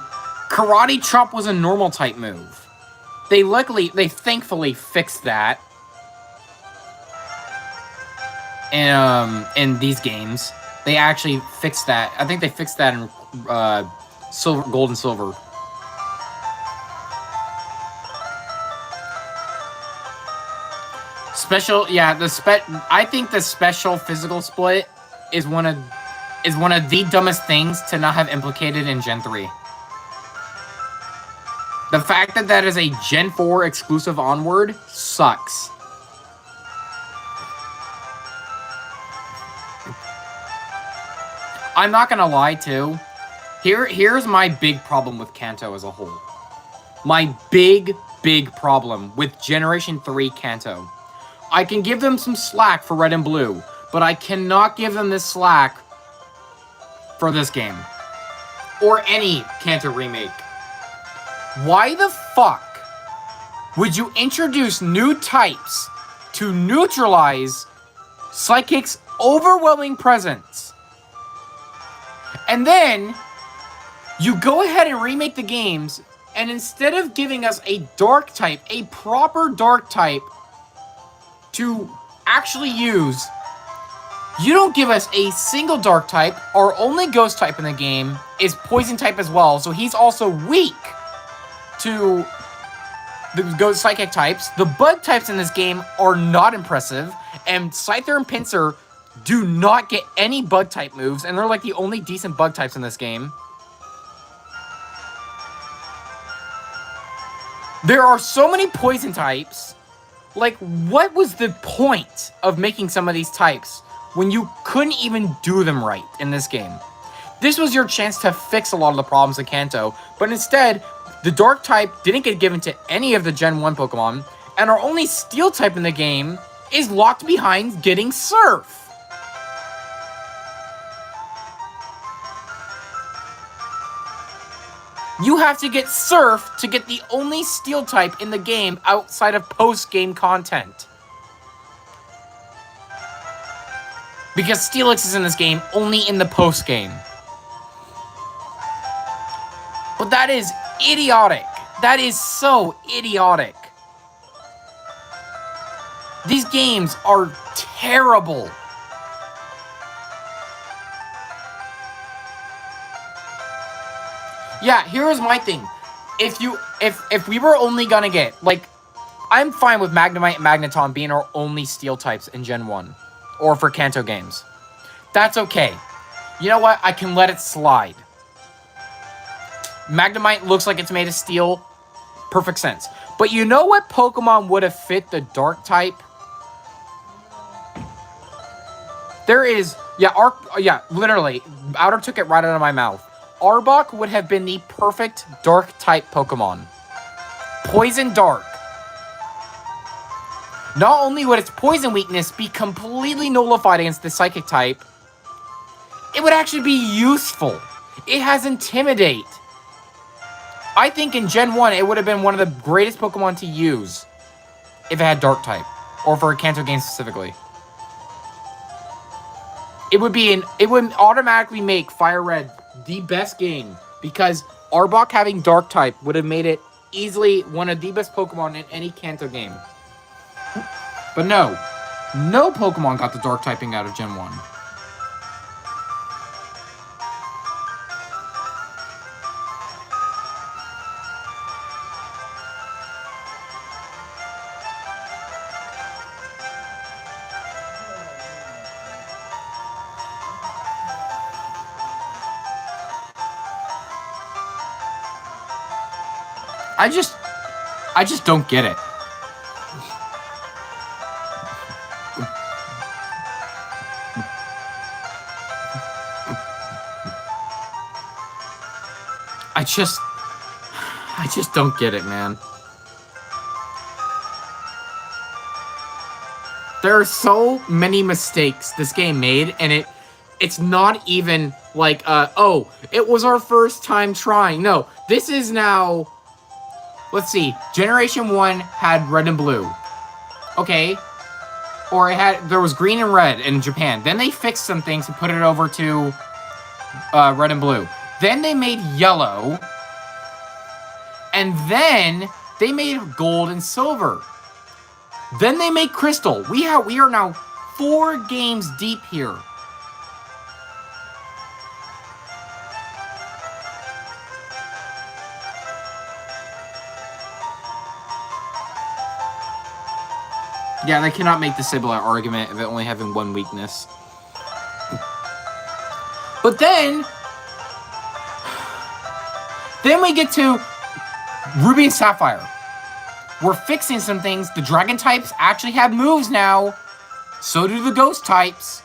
Karate Chop was a normal type move. They thankfully fixed that. In these games. They actually fixed that. I think they fixed that in Gold and Silver. I think the special physical split is one of the dumbest things to not have implicated in Gen 3. The fact that that is a Gen 4 exclusive onward sucks. I'm not gonna lie too. Here's my big problem with Kanto as a whole. My big problem with Generation 3 Kanto. I can give them some slack for Red and Blue, but I cannot give them this slack for this game. Or any Kanto remake. Why the fuck would you introduce new types to neutralize Psychic's overwhelming presence? And then you go ahead and remake the games, and instead of giving us a dark type, a proper dark type to actually use, you don't give us a single dark type. Our only ghost type in the game is poison type as well, so he's also weak to the ghost psychic types. The bug types in this game are not impressive, and Scyther and Pinsir do not get any bug type moves, and they're like the only decent bug types in this game. There are so many poison types. Like, what was the point of making some of these types when you couldn't even do them right in this game? This was your chance to fix a lot of the problems in Kanto, but instead, the Dark type didn't get given to any of the Gen 1 Pokemon, and our only Steel type in the game is locked behind getting Surf. You have to get Surf to get the only Steel type in the game outside of post-game content. Because Steelix is in this game only in the post-game. But that is idiotic. That is so idiotic. These games are terrible. Yeah, here's my thing. If we were only gonna get, like, I'm fine with Magnemite and Magneton being our only steel types in Gen 1. Or for Kanto games. That's okay. You know what? I can let it slide. Magnemite looks like it's made of steel. Perfect sense. But you know what Pokemon would have fit the dark type? There is... Yeah, literally. Outer took it right out of my mouth. Arbok would have been the perfect dark type Pokemon. Poison Dark. Not only would its poison weakness be completely nullified against the psychic type, it would actually be useful. It has Intimidate. I think in Gen 1, it would have been one of the greatest Pokemon to use if it had Dark type, or for a Kanto game specifically. It would automatically make Fire Red the best game, because Arbok having Dark type would have made it easily one of the best Pokemon in any Kanto game. But no Pokemon got the Dark typing out of Gen 1. I just don't get it. I just don't get it, man. There are so many mistakes this game made, and it's not even like, oh, it was our first time trying. No, this is now... Let's see. Generation 1 had red and blue. Okay. Or there was green and red in Japan. Then they fixed some things and put it over to red and blue. Then they made yellow. And then they made gold and silver. Then they made crystal. We are now 4 games deep here. Yeah, they cannot make the Sableye argument of it only having one weakness. But then we get to Ruby and Sapphire. We're fixing some things. The Dragon types actually have moves now. So do the Ghost types.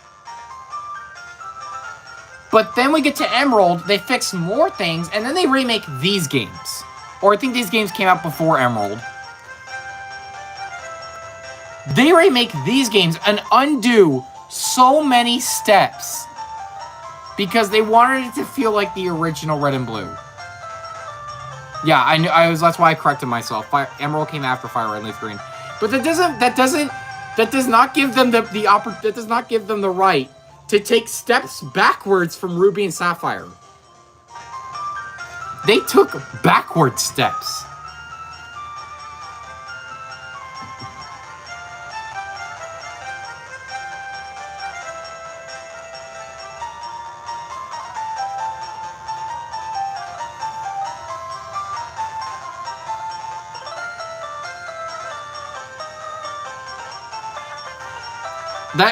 But then we get to Emerald. They fix more things. And then they remake these games. Or I think these games came out before Emerald. They remake these games and undo so many steps because they wanted it to feel like the original Red and Blue. Yeah, I knew. That's why I corrected myself. Emerald came after Fire Red and Leaf Green, but that does not give them that does not give them the right to take steps backwards from Ruby and Sapphire. They took backward steps.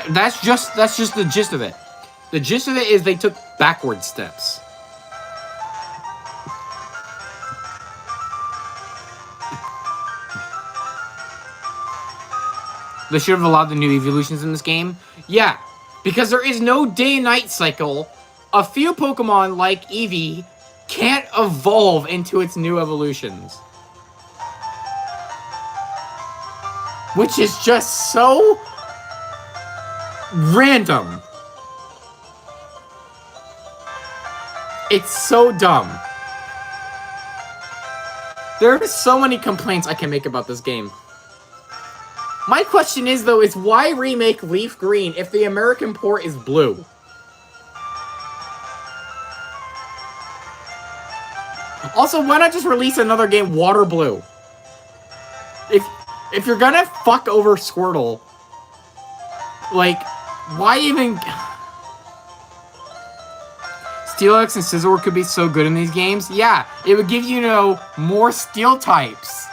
That's just the gist of it. The gist of it is they took backward steps. They should have allowed the new evolutions in this game. Yeah, because there is no day and night cycle. A few Pokemon like Eevee can't evolve into its new evolutions. Which is just so random. It's so dumb. There are so many complaints I can make about this game. My question is, though, is why remake Leaf Green if the American port is blue? Also, why not just release another game Water Blue? If you're gonna fuck over Squirtle, Like, why even... Steelix and Scizor could be so good in these games. Yeah, it would give you, more steel types.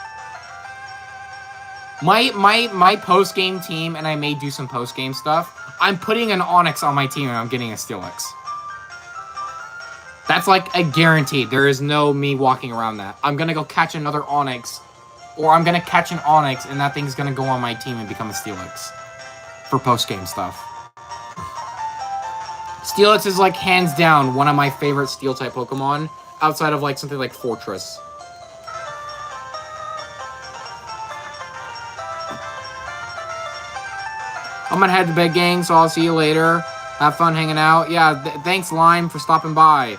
My post-game team, and I may do some post-game stuff, I'm putting an Onix on my team and I'm getting a Steelix. That's like a guarantee. There is no me walking around that. I'm going to go catch another Onix, or I'm going to catch an Onix and that thing's going to go on my team and become a Steelix for post-game stuff. Steelix is like hands down one of my favorite Steel-type Pokemon outside of like something like Fortress. I'm gonna head to bed, gang, so I'll see you later. Have fun hanging out. Yeah, thanks, Lime, for stopping by.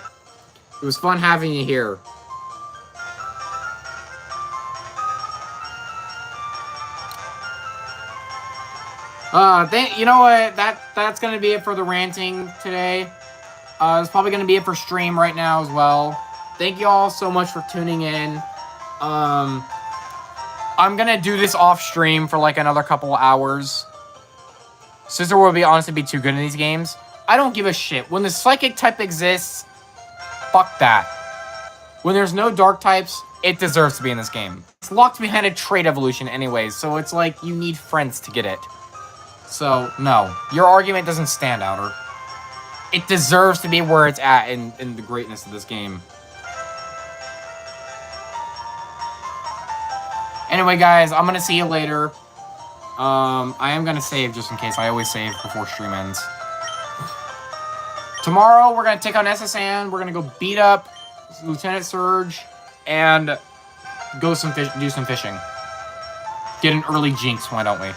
It was fun having you here. You know what? That's gonna be it for the ranting today. It's probably gonna be it for stream right now as well. Thank you all so much for tuning in. I'm gonna do this off stream for like another couple hours. Scizor will honestly be too good in these games. I don't give a shit. When the Psychic type exists, fuck that. When there's no Dark types, it deserves to be in this game. It's locked behind a trait evolution anyways, so it's like you need friends to get it. So, no. Your argument doesn't stand, Outer. It deserves to be where it's at in the greatness of this game. Anyway, guys, I'm gonna see you later. I am gonna save just in case. I always save before stream ends. Tomorrow, we're gonna take on SSN. We're gonna go beat up Lieutenant Surge and go do some fishing. Get an early Jinx, why don't we?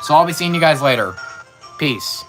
So I'll be seeing you guys later. Peace.